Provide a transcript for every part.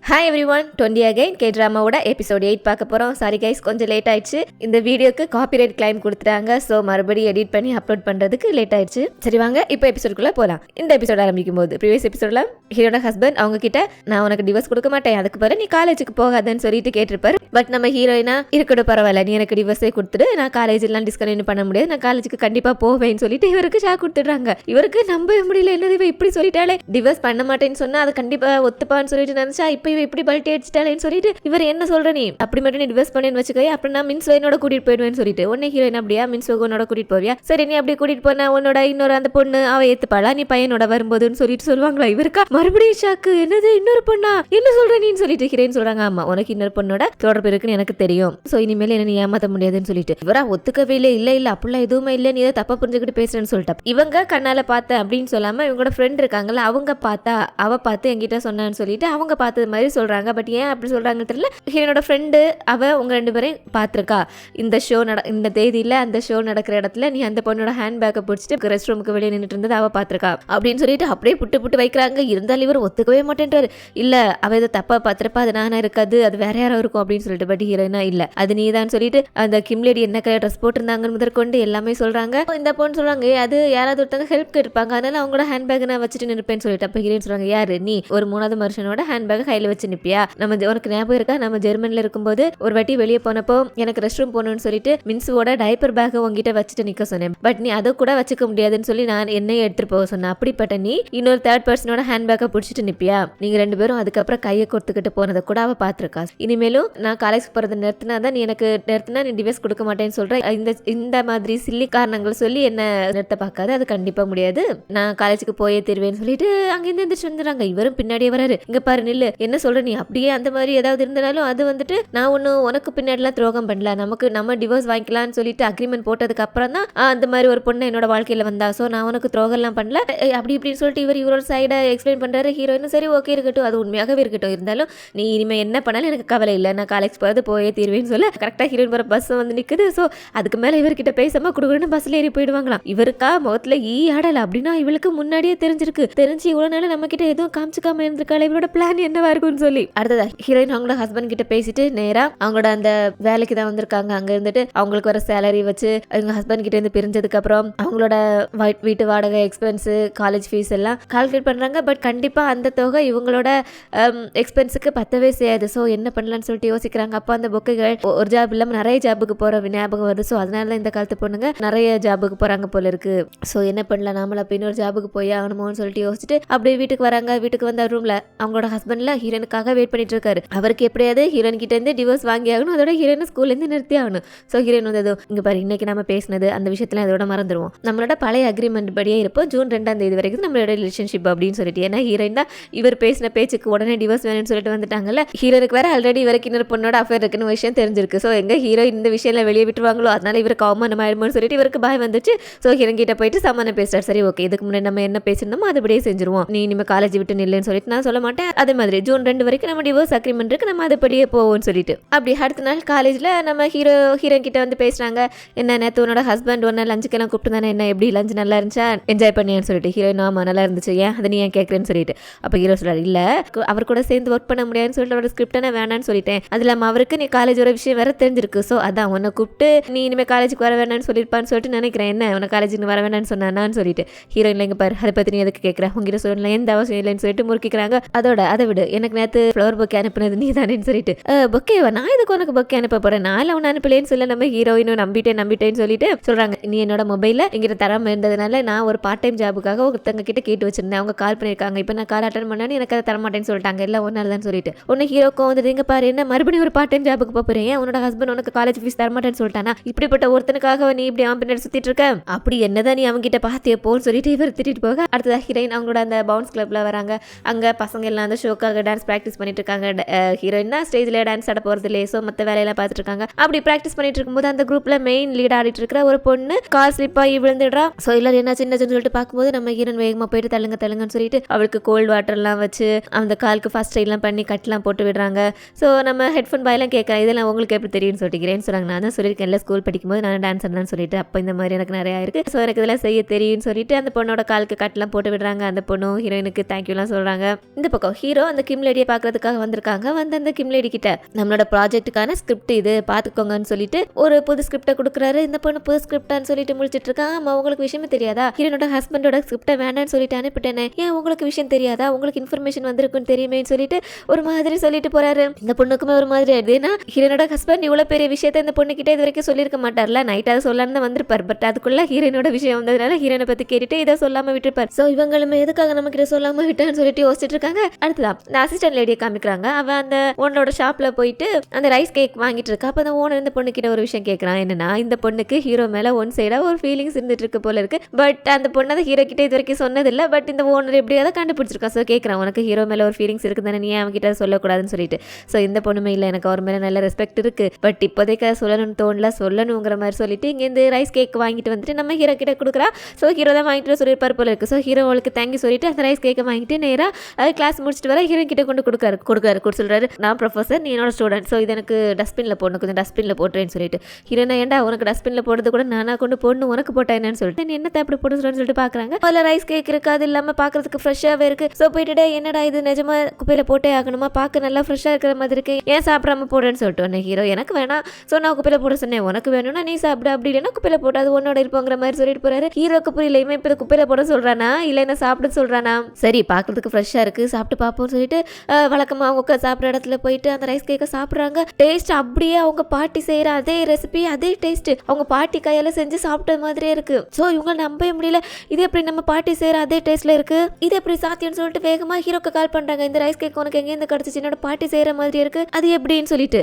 Hi everyone, 20 again K ட்ராமாவோட episode 8 பார்க்க போகிறோம். சாரி கைஸ், கொஞ்சம் லேட் ஆயிடுச்சு. இந்த வீடியோக்கு காப்பிரைட் கிளைம் கொடுத்துட்டாங்க. ஸோ மறுபடியும் எடிட் பண்ணி அப்லோட் பண்ணுறதுக்கு லேட் ஆயிடுச்சு. சரி வாங்க இப்போ எபிசோடுக்குள்ளே போகலாம். இந்த எபிசோட் ஆரம்பிக்கும் போது ப்ரீவியஸ் எபிசோடில் ஹீரோட ஹஸ்பண்ட் அவங்க கிட்ட நான் உனக்கு டிவோர்ஸ் கொடுக்க மாட்டேன், அதுக்கு பிறகு நீ காலேஜுக்கு போகாதன்னு சொல்லிட்டு கேட்டிருப்பாரு. பட் நம்ம ஹீரோயினா இருக்கட்டும் பரவாயில்ல, நீ எனக்கு டிவோர்ஸே கொடுத்துட்டு நான் காலேஜெல்லாம் டிஸ்கன்டினியூ பண்ண முடியாது, நான் காலேஜுக்கு கண்டிப்பாக போவேன்னு சொல்லிட்டு இவருக்கு ஷாக் கொடுத்துட்றாங்க. இவருக்கு நம்பவே முடியல, என்னது இவ இப்படி சொல்லிட்டாலே, டிவோர்ஸ் பண்ண மாட்டேன்னு சொன்னா அது கண்டிப்பாக ஒத்துப்பான்னு சொல்லிட்டு நினைச்சா இப்போ இவ இப்படி பல்ட்டி அடிச்சிட்டாலேன்னு சொல்லிட்டு இவர் என்ன சொல்ற, நீ அப்படி மட்டும் நீ டிவோர்ஸ் பண்ணேன்னு வச்சுக்கோ, அப்புறம் நான் மின்ஸ்வேனோட கூட்டிட்டு போயிடுவேன்னு சொல்லிட்டு உடனே ஹீரோயின் அப்படியா மின்ஸ்வேனோட கூட்டிட்டு போவியா, சரி நீ அப்படி கூட்டிட்டு போனா உன்னோட இன்னொரு அந்த பொண்ணு அவ ஏத்துப்பாளா, நீ பையனோட வரும்போதுன்னு சொல்லிட்டு சொல்லுவாங்களா. இவருக்கா மறுபடியும் ஷாக்கு, என்னது இன்னொரு பொண்ணா, என்ன சொல்ற நீன்னு சொல்லிட்டு ஹீரோயின் சொல்றாங்க. ஆமா உனக்கு இன்னொரு பொண்ணோட தொடர்பு இருக்குன்னு எனக்கு தெரியும், சோ இனிமேல் என்ன நீ ஏமாத்த முடியாதுன்னு சொல்லிட்டு இவரா ஒத்துக்கவே இல்ல அப்படிலாம் எதுவுமே இல்ல, நீ ஏதோ தப்பா புரிஞ்சுக்கிட்டு பேசுறேன்னு சொல்லிட்டா. இவங்க கண்ணால பார்த்த அப்படின்னு சொல்லாம இவங்களோட ஃப்ரெண்ட் இருக்காங்கல்ல, அவங்க பார்த்தா அவ பார்த்து என்கிட்ட சொன்னான்னு சொல்லிட்டு அவங்க பார்த்தது மாதிரி சொல்றாங்க. பட் ஏன் அப்படி சொல்றாங்க தெரியல. என்னோட ஃப்ரெண்டு அவ உங்க ரெண்டு பேரையும் பார்த்திருக்கா, இந்த ஷோ இந்த தேதியில அந்த ஷோ நடக்கிற இடத்துல நீ அந்த பொண்ணோட ஹேண்ட் பேக்கை பிடிச்சிட்டு ரெஸ்ட் ரூமுக்கு வெளியே நின்றுட்டு இருந்தது அவ பார்த்திருக்கா அப்படின்னு சொல்லிட்டு அப்படியே புட்டு வைக்கிறாங்க. இருந்தாலும் இவர் ஒத்துக்கவே மாட்டேன்றாரு. இல்ல அவ ஏதோ தப்பா பார்த்திருப்பா, அது நானா இருக்காது, அது வேற யாரோ இருக்கும் அப்படின்னு சொல்லிட்டு. பட் ஹீரோயினா இல்ல அது நீ தான் சொல்லிட்டு அந்த கிம்லேடி என்ன கலர் ட்ரெஸ் போட்டிருந்தாங்கன்னு முதற்கொண்டு எல்லாமே சொல்றாங்க. இந்த பொண்ணு சொல்றாங்க அது யாராவது ஒருத்தங்க ஹெல்ப் கேட்டிருப்பாங்க, அதனால அவங்களோட ஹேண்ட் பேக் நான் வச்சுட்டு நிற்பேன்னு சொல்லிட்டு. அப்ப ஹீரோயின் சொல்றாங்க, யாரு நீ ஒரு மூணாவது மனுஷனோட ஹேண்ட் பேக் கையில வச்சு நிப்பியா, நம்ம உனக்கு ஞாபகம் இருக்கா நம்ம ஜெர்மன்ல இருக்கும்போது ஒரு வாட்டி வெளியே போனப்போ எனக்கு ரெஸ்ட் ரூம் போகணும்னு சொல்லிட்டு மின்ஸுவோட டைப்பர் பேக் உங்ககிட்ட வச்சுட்டு நிக்க சொன்னேன், பட் நீ அதை கூட வச்சுக்க முடியாதுன்னு சொல்லி நான் என்னையே எடுத்துட்டு போக சொன்னேன். அப்படிப்பட்ட நீ இன்னொரு தேர்ட் பர்சனோட ஹேண்ட் பேக்கை பிடிச்சிட்டு நிப்பியா, நீங்க ரெண்டு பேரும் அதுக்கப்புறம் கையை கொடுத்துக்கிட்டு போனதை கூட அவ பாத்திருக்கா. இனிமேலும் நான் காலேஜ் போறதை நிறுத்தினா நீ டிவைஸ் கொடுக்க மாட்டேன்னு சொல்ற, இந்த மாதிரி சில்லி காரணங்கள் சொல்லி என்ன நிறுத்த பார்க்காது, அது கண்டிப்பா முடியாது, நான் காலேஜுக்கு போயே தருவேன்னு சொல்லிட்டு அங்கிருந்து எந்திரிச்சு வந்துடுறாங்க. இவரும் பின்னாடியே வராரு. இங்க பாரு நில்லு, என்ன சொல்ற நீ, அப்படியே அந்த மாதிரி ஏதாவது இருந்தாலும் அது வந்துட்டு நான் ஒன்னும் உனக்கு பின்னாடிலாம் துரோகம் பண்ணல, நம்ம டிவோர்ஸ் வாங்கிக்கலாம்னு சொல்லிட்டு அக்ரிமெண்ட் போட்டதுக்கு அப்புறம் தான் அந்த மாதிரி ஒரு பொண்ணு என்னோட வாழ்க்கையில வந்தா, சோ நான் உனக்கு துரோகம்லாம் பண்ணல அப்படி இப்படின்னு சொல்லிட்டு இவரோட சைடை எக்ஸ்பிளைன் பண்றாரு. ஹீரோயின் சரி ஓகே இருக்கட்டும், அது உண்மையாகவே இருக்கட்டும், இருந்தாலும் நீ இனிமே என்ன பண்ணாலும் எனக்கு கவலை இல்லை, நான் காலேஜ் போறது போயே தீர்வேன்னு சொல்ல கரெக்டா ஹீரோயின் போற பஸ் வந்து நிக்குது. சோ அதுக்கு மேல இவர்கிட்ட பேசாம குடுக்குறன்னு பஸ்ல ஏறி போயிடுவாங்களாம். இவருக்கா முகத்துல ஆடல அப்படின்னா இவளுக்கு முன்னாடியே தெரிஞ்சு இவ்வளவு நாள் நம்ம கிட்ட எதுவும் காமிச்சுக்காம இருந்திருக்காள், இவரோட பிளான் என்னவா இருக்கும்னு சொல்லி. அடுத்ததா ஹீரோயின் அவங்களோட ஹஸ்பண்ட் கிட்ட பேசிட்டு நேரா அவங்களோட அந்த வேலைக்கு தான் வந்திருக்காங்க. அங்க இருந்துட்டு அவங்களுக்கு வர சேலரி வச்சு அவங்க ஹஸ்பண்ட் கிட்ட இருந்து பிரிஞ்சதுக்கு அப்புறம் அவங்களோட வீட்டு வாடகை எக்ஸ்பென்ஸ் காலேஜ் ஃபீஸ் எல்லாம் கால்குலேட் பண்றாங்க. பட் கண்டிப்பா அந்த தொகை இவங்களோட எக்ஸ்பென்ஸுக்கு பத்தவே செய்யாது. ஸோ என்ன பண்ணலான்னு சொல்லிட்டு யோசிக்கிறாங்க. அப்போ அந்த பொக்கைகள் ஒரு ஜாப் இல்லாமல் நிறைய ஜாபுக்கு போற ஞாபகம் வருது. ஸோ அதனால இந்த காலத்து பொண்ணுங்க நிறைய ஜாபுக்கு போறாங்க போல இருக்கு. ஸோ என்ன பண்ணலாம், நாமள அப்ப இன்னொரு ஜாபுக்கு போய் ஆகணுமோன்னு சொல்லிட்டு யோசிச்சுட்டு அப்படியே வீட்டுக்கு வராங்க. வீட்டுக்கு வந்த ரூம்ல அவங்களோட ஹஸ்பண்ட்ல ஹீரோனுக்காக வெயிட் பண்ணிட்டு இருக்காரு. அவருக்கு எப்படியாவது ஹீரோயின் கிட்ட இருந்து டிவோர்ஸ் வாங்கி ஆகணும், அதோட ஹீரோயின் ஸ்கூல்ல இருந்து நிறுத்தி ஆகணும். ஸோ ஹீரோயின் வந்து இங்க பாரு இன்னைக்கு நம்ம பேசினது அந்த விஷயத்துல அதோட மறந்துடுவோம், நம்மளோட பழைய அக்ரிமெண்ட் படியே இருப்போம், ஜூன் 2ஆம் தேதி வரைக்கும் நம்மளோட ரிலேஷன்ஷிப் அப்படின்னு சொல்லிட்டு. ஏன்னா ஹீரோயின் தான் இவர் பேசின பேச்சுக்கு உடனே டிவோர்ஸ் வேணும்னு சொல்லிட்டு வந்துட்டாங்கல்ல. ஹீரோனுக்கு வேற ஆல்ரெடி இவருக்கு இன்னொரு பொண்ணோட அஃபேர் இருக்குன்னு விஷயம் தெரிஞ்சிருக்கு. ஸோ எங்க ஹீரோயின் இந்த விஷயம்ல வெளியே விட்டுருவாங்களோ, அதனால இவருக்கு அவமானம் ஆயிடுமோன்னு சொல்லிட்டு இவருக்கு பயம் வந்துச்சு. ஸோ ஹீரோயின் கிட்ட போயிட்டு சமாதானம் பேசுறாரு. சரி ஓகே, இதுக்கு முன்னாடி நம்ம என்ன பேசிருந்தோமோ அதுபடியே செஞ்சிருவோம், நீ இனிமே காலேஜ் விட்டு நில்லுன்னு சொல்லிட்டு நான் சொல்ல மாட்டேன், அதே மாதிரி ஜூன் 2 வரைக்கும் நம்ம டிவோர்ஸ் அக்ரிமெண்ட் இருக்கு, நம்ம அதுபடியே போவோம்னு சொல்லிட்டு. அப்படி அடுத்த நாள் காலேஜ்ல நம்ம ஹீரோயின் கிட்ட வந்து பேசுறாங்க. என்ன நேற்று உன்னோட ஹஸ்பண்ட் ஒன்னு லஞ்சுக்கெல்லாம் கூப்பிட்டு தானே, என்ன எப்படி லஞ்ச் நல்லா இருந்துச்சா, என்ஜாய் பண்ணியான்னு சொல்லிட்டு. ஹீரோயின் ஆமா நல்லா இருந்துச்சு, ஏன் அதை நீ ஏன் கேட்கறேன்னு சொல்லிட்டு. அப்போ ஹீரோ சொல்றாரு, இல்ல அவர் கூட சேர்ந்து ஒர்க் பண்ண முடியாதுன்னு சொல்லிட்டு அவரோட ஸ்கிரிப்ட் நான் வேணான்னு சொல்லிட்டேன், அது இல்லாமல் அவருக்கு நீ காலேஜ் ஒரு விஷயம் வேற தெரிஞ்சிருக்கு, ஸோ அதான் உன்னை கூப்பிட்டு நீ இனிமேல் காலேஜுக்கு வர வேணான்னு சொல்லியிருப்பான்னு சொல்லிட்டு நினைக்கிறேன், என்ன உன்னை காலேஜுக்கு வர வேணான்னு சொன்னான்னு சொல்லிட்டு. ஹீரோயின் எங்க பாரு அதை பத்தி நீ எதுக்கு கேட்குற, உங்ககிட்ட சொல்லல எந்த அவசியம் இல்லைன்னு சொல்லிட்டு முறுக்கிக்கிறாங்க. அதை விடு, எனக்கு நேற்று ஃப்ளவர் பொக்கே அனுப்புனது நீ தானேன்னு சொல்லிட்டு. பொக்கேவா, நான் இதுக்கு உனக்கு பொக்கே அனுப்ப போறேன், நான் அவனை அனுப்பலேன்னு சொல்ல நம்ம ஹீரோயினும் நம்பிட்டேன்னு சொல்லிட்டு சொல்றாங்க. நீ என்னோட மொபைல்ல எங்கிட்ட தராம இருந்ததுனால நான் ஒரு பார்ட் டைம் ஜாபுக்காக ஒருத்தங்க கிட்ட கேட்டு வச்சிருந்தேன், அவங்க கால் பண்ணிருக்காங்க, இப்போ நான் கால் அட்டன் பண்ணாலும் எனக்கு அதை தரமாட்டேன்னு சொல்லிட்டாங்க, எல்லாம் ஒன்னால தான் சொல்லிட்டு. உன்னை ஹீரோக்கும் வந்து எங்க பாரு என்ன மறுபடியும் ஒரு பார்ட் டைம் ஜாபுக்கு போறேன், உன்னோட ஹஸ்பண்ட் உனக்கு காலேஜ் ஃபீஸ் தரமாட்டேன்னு சொல்லிட்டானா, இப்படிப்பட்ட ஒருத்தனுக்காக நீ இப்படி அவன் பின்னாடி சுத்திட்டு இருக்க, அப்படி என்னதான் நீ அவங்க கிட்ட பாத்திய போன்னு சொல்லிட்டு இவர் திட்டிட்டு போக. அடுத்ததா ஹீரோயின் அவங்களோட அந்த பவுன்ஸ் கிளப்ல வராங்க. அங்க பசங்க எல்லாம் அந்த ஷோக்காக டான்ஸ் பிராக்டிஸ் பண்ணிட்டு இருக்காங்க. ஹீரோயின் தான் ஸ்டேஜ்ல டான்ஸ் ஆட போறது இல்லையே, ஸோ மற்ற வேலையெல்லாம் பார்த்துட்டு இருக்காங்க. அப்படி ப்ராக்டிஸ் பண்ணிட்டு இருக்கும்போது அந்த குரூப்ல மெயின் லீட் ஆடிட்டு இருக்கிற ஒரு பொண்ணு கால் ஸ்லிப் ஆகி விழுந்துடுறா. ஸோ எல்லாரும் என்ன சின்ன சொல்லிட்டு பார்க்கும்போது நம்ம ஹீரோயின் வேகமாக போயிட்டு தள்ளுங்கன்னு சொல்லிட்டு அவளுக்கு கோல்டு வாட்டர்லாம் வச்சு அந்த காலுக்கு ஃபர்ஸ்ட் எய்ட்லாம் பண்ணி கட்லாம் போட்டு விடுறாங்க. ஸோ நம்ம ஹெட்ஃபோன் பாயெல்லாம் கேட்க இதெல்லாம் உங்களுக்கு எப்படி தெரியும்னு சொல்லிக்கிறேன்னு சொல்றாங்க. நான் தான் சொல்லியிருக்கேன் இல்லை ஸ்கூல் படிக்கும்போது நான் டான்ஸ் ஆடலான்னு சொல்லிட்டு, அப்போ இந்த மாதிரி எனக்கு நிறையா இருக்கு, ஸோ எனக்கு இதெல்லாம் செய்ய தெரியும்னு சொல்லிட்டு அந்த பொண்ணோட காலுக்கு கட்லாம் போட்டு விடுறாங்க. அந்த பொண்ணும் ஹீரோயினுக்கு தேங்க்யூலாம் சொல்றாங்க. இந்த பக்கம் ஹீரோ அந்த கிம் லேடியை பார்க்கறதுக்காக வந்திருக்காங்க. வந்து அந்த கிம் லேடி கிட்ட நம்மளோட ப்ராஜெக்ட்டுக்கான ஸ்கிரிப்ட் இது பார்த்துக்கோங்கன்னு சொல்லிட்டு ஒரு புது ஸ்கிரிப்டை கொடுக்குறாரு. இந்த பொண்ணு புது ஸ்கிரிப்டான்னு சொல்லிட்டு முடிச்சிட்டு இருக்கான். உங்களுக்கு விஷயமே தெரியாதா? ஹீரோனோட ஹஸ்பண்டோட ஸ்கிரிப்டை வேண்டான்னு சொல்லிட்டு அனுப்பிட்டேனே, ஏன் உங்களுக்கு விஷயம் தெரியாதா? உங்களுக்கு இன்ஃபர்மேஷன் வந்திருக்குன்னு தெரியுமேன்னு சொல்லிட்டு ஒரு மாதிரி சொல்லிட்டு போறாரு. இந்த பொண்ணுக்குமே ஒரு மாதிரி ஆயிடுது. ஏன்னா ஹீரோனோட ஹஸ்பண்ட் இவ்வளவு பெரிய விஷயத்தை இந்த பொண்ணு கிட்ட இது வரைக்கும் சொல்லியிருக்க மாட்டார்ல. நைட் அதை சொல்லான்னு தான் வந்திருப்பார். பட் அதுக்குள்ள ஹீரோனோட விஷயம் வந்ததுனால ஹீரோனை பத்தி கேட்டுட்டு இதை சொல்லாம விட்டுருப்பார். சோ இவங்களுமே எதுக்காக நம்ம கிட்ட சொல்லாம விட்டான்னு சொல்லிட்டு யோசிச்சுட்டு இருக்காங்க. அடுத்ததான் இந்த அசிஸ்டன்ட் லேடியை காமிக்கிறாங்க. அவன் அந்த ஓனரோட ஷாப்ல போயிட்டு அந்த ரைஸ் கேக் வாங்கிட்டு இருக்கா. அப்ப அந்த ஓனர் இந்த பொண்ணு கிட்ட ஒரு விஷயம் கேட்கறான். என்னன்னா இந்த பொண்ணுக்கு ஹீரோ மேல ஒன் சைடா ஒரு ஃபீலிங்ஸ் இருந்துட்டு இருக்கு போல இருக்கு. பட் அந்த பொண்ணு அதை ஹீரோ கிட்ட இது வரைக்கும் சொன்னதில்ல. பட் இந்த ஓனர் எப்படியாவது கண்டுபிடிச்சிருக்கா. ஸோ கேட்கறான், உனக்கு ஹீரோ மேல ஒரு ஃபீலிங்ஸ் இருக்கு தானே, நீ அவன் கிட்ட சொல்லக்கூடாதுன்னு சொல்லிட்டு. ஸோ இந்த பொண்ணுமே இல்லை, எனக்கு அவர் மேல நல்ல ரெஸ்பெக்ட் இருக்கு, பட் இப்போதைக்கு சொல்லணும்னு தோணல, சொல்லணுங்கிற மாதிரி சொல்லிட்டு இங்கேருந்து ரைஸ் கேக் வாங்கிட்டு வந்துட்டு நம்ம ஹீரோ கிட்ட கொடுக்குறா. ஸோ ஹீரோ தான் வாங்கிட்டு சொல்லியிருப்பார் போல இருக்கு. ஸோ ஹீரோ அவளுக்கு தேங்க்யூ சொல்லிட்டு அந்த ரைஸ் கேக்கை வாங்கிட்டு நேராக கிளாஸ் முடிச்சுட்டு வர ஹீரோ கிட்ட கொண்டு கொடுக்குறாரு சொல்றாரு, நான் ப்ரொஃபஸர், நீ என்னோட ஸ்டூடெண்ட், ஸோ இது எனக்கு டஸ்ட்பின்ல போடணும், கொஞ்சம் டஸ்ட்பின்ல போட்டுறேன்னு சொல்லிட்டு. ஹீரோனா ஏன்டா உனக்கு டஸ்ட்பின்ல போடுறது கூட நானா கொண்டு போடணும், உனக்கு போட்டா என்னன்னு சொல்லிட்டு நீ என்ன அப்படி போட சொல்லிட்டு பாக்குறாங்க. அதில் ரைஸ் கேக் இருக்கு, அது இல்லாம பாக்குறதுக்கு ஃப்ரெஷ்ஷாவே இருக்கு. ஸோ போயிட்டு என்னடா இது நிஜமா குப்பையில போட்டே ஆகணுமா, பார்க்க நல்லா ஃப்ரெஷ்ஷா இருக்கிற மாதிரி இருக்கு, ஏன் சாப்பிடாம போடுறேன்னு சொல்லிட்டு ஹீரோ எனக்கு வேணாம், ஸோ நான் குப்பையில போட சொன்னேன், உனக்கு வேணும்னா நீ சாப்பிட, அப்படி இல்லைன்னா குப்பையில போட்டு அது உன்னோட இருப்போங்கிற மாதிரி சொல்லிட்டு போறாரு. ஹீரோக்கு புரியல, இவன் இப்போ குப்பையில போட சொல்றானா இல்லை என்ன சாப்பிட சொல்றானா. சரி பார்க்கறதுக்கு ஃப்ரெஷ்ஷா இருக்கு, சாப்பிட்டு பார்ப்போம்னு சொல்லிட்டு வழக்கமாக அவங்க சாப்பிட்ற இடத்துல போயிட்டு அந்த ரைஸ் கேக்கை சாப்பிட்றாங்க. டேஸ்ட் அப்படியே அவங்க பாட்டி செய்கிற அதே ரெசிபி, அதே டேஸ்ட், அவங்க பாட்டி கையால் செஞ்சு சாப்பிட்ட மாதிரியே இருக்கு. ஸோ இவங்க நம்பவே முடியல, இது எப்படி நம்ம பாட்டி செய்கிற அதே டேஸ்ட்ல இருக்கு, இது எப்படி சாத்தியம்னு சொல்லிட்டு வேகமாக ஹீரோக்கு கால் பண்ணுறாங்க. இந்த ரைஸ் கேக் உனக்கு எங்கேருந்து கிடச்சிச்சு, என்னோட பாட்டி செய்கிற மாதிரி இருக்கு, அது எப்படின்னு சொல்லிட்டு.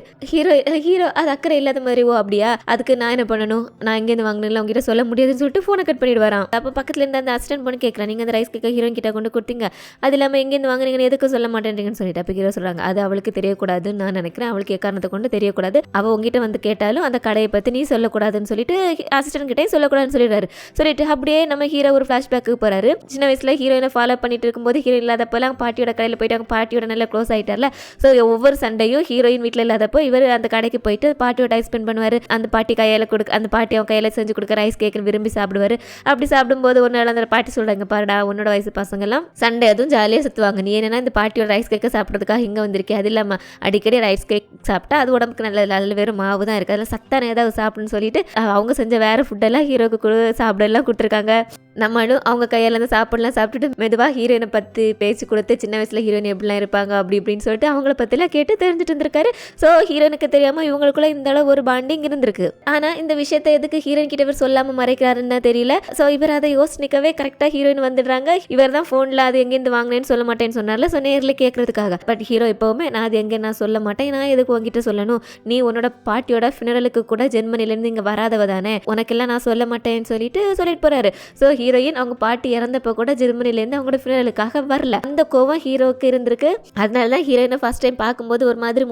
ஹீரோ அது அக்கறை இல்லாத மாதிரி, ஓ அப்படியா, அதுக்கு நான் என்ன பண்ணணும், நான் எங்கேருந்து வாங்கினேன் அவங்ககிட்ட சொல்ல முடியாதுன்னு சொல்லிட்டு ஃபோனை கட் பண்ணிட்டு வரான். அப்போ பக்கத்துல இருந்து அந்த அசிஸ்டன்ட் பண்ணி கேட்குறேன், நீங்கள் அந்த ரைஸ் கேக்கை ஹீரோயின் கிட்ட கொண்டு கொடுத்தீங்க, அது இல்லாமல் எங்கேருந்து வாங்குறீங்கன்னு எதுக்கு சொல்ல மாட்டேன்றீங்கன்னு சொல்லிட்டு. அப்போ ஹீரோ சொல்கிறாங்க, அது அவளுக்கு தெரியக்கூடாதுன்னு நான் நினைக்கிறேன், அவளுக்கு எக்காரணத்தை கொண்டு தெரியக்கூடாது, அவள் உங்ககிட்ட வந்து கேட்டாலும் அந்த கடையை பற்றி நீ சொல்லக்கூடாதுன்னு சொல்லிட்டு அசிஸ்டன்ட் கிட்டே சொல்லக்கூடாதுன்னு சொல்லிடுறாரு. சொல்லிட்டு அப்படியே நம்ம ஹீரோ ஒரு ஃப்ளாஷ்பேக்கு போறாரு. சின்ன வயசுல ஹீரோயினை ஃபாலோ பண்ணிட்டு இருக்கும்போது ஹீரோ இல்லாதப்பெல்லாம் பாட்டியோட கடையில் போயிட்டு அவங்க பாட்டியோட நல்லா க்ளோஸ் ஆகிட்டார்ல. ஸோ ஒவ்வொரு சண்டையும் ஹீரோயின் வீட்டில் இல்லாதப்போ இவர் அந்த கடைக்கு போயிட்டு பாட்டியோட டைம் ஸ்பெண்ட் பண்ணுவார். அந்த பாட்டி கையில் அந்த பாட்டி அவன் கையில் செஞ்சு கொடுக்க ரைஸ் கேக்கு விரும்பி சாப்பிடுவார். அப்படி சாப்பிடும்போது ஒரு நாள் அந்த பாட்டி சொல்கிறாங்க, பாருடா உன்னோட வயசு பசங்கள்லாம் சண்டை அதுவும் ஜாலியாக சுற்றுவாங்க, நீ என்னன்னா இந்த பாட்டியோட ரைஸ் கேக்கை சாப்பிட்றதுக்காக இங்கே வந்திருக்கேன், அது இல்லாமல் அடிக்கடி ரைஸ் கேக் சாப்பிட்டா அது உடம்புக்கு நல்ல வெறும் மாவு தான் இருக்குது, அதில் சத்தான ஏதாவது சாப்பிடுன்னு சொல்லிட்டு அவங்க செஞ்ச வேறு ஃபுட்டெல்லாம் ஹீரோக்கு சாப்பிடலாம் கொடுத்துருக்காங்க. நம்மளும் அவங்க கையால் அந்த சாப்பிடலாம் சாப்பிட்டுட்டு மெதுவாக ஹீரோயினை பற்றி பேசி கொடுத்து சின்ன வயசில் ஹீரோயின் எப்படிலாம் இருப்பாங்க அப்படி இப்படின்னு சொல்லிட்டு அவங்கள பற்றிலாம் கேட்டு தெரிஞ்சுட்டு இருந்திருக்காரு. ஸோ ஹீரோனுக்கு தெரியாமல் இவங்களுக்குள்ள இந்த அளவு ஒரு பாண்டிங் இருந்திருக்கு. ஆனால் இந்த விஷயத்தை எதுக்கு ஹீரோயின் கிட்ட இவர் சொல்லாமல் மறைக்கிறாருன்னு தெரியல. ஸோ இவர் அதை யோசிக்கவே கரெக்டாக ஹீரோயின் வந்துடுறாங்க. இவர் தான் ஃபோனில் அது எங்கேருந்து வாங்கினேன்னு சொல்ல மாட்டேன்னு சொன்னார்ல, ஸோ நேரில் கேட்கறதுக்காக. பட் ஹீரோ எப்போவுமே நான் அது எங்கே நான் சொல்ல மாட்டேன், நான் எதுக்கு உங்ககிட்ட சொல்லணும், நீ உன்னோட பாட்டியோட ஃபினரலுக்கு கூட ஜெர்மனிலேருந்து இங்கே வராதவ தானே, உனக்கெல்லாம் நான் சொல்ல மாட்டேன்னு சொல்லிட்டு போறாரு. ஸோ ஹீரோயின் அவங்க பாட்டி இறந்தப்போ கூட ஜெர்மனிலேருந்து அவங்களோட ஃபினரலுக்காக வரல. அந்த கோவம் ஹீரோக்கு இருந்திருக்கு. அதனால தான் ஹீரோயினை ஃபர்ஸ்ட் டைம் பார்க்கும்போது ஒரு மாதிரி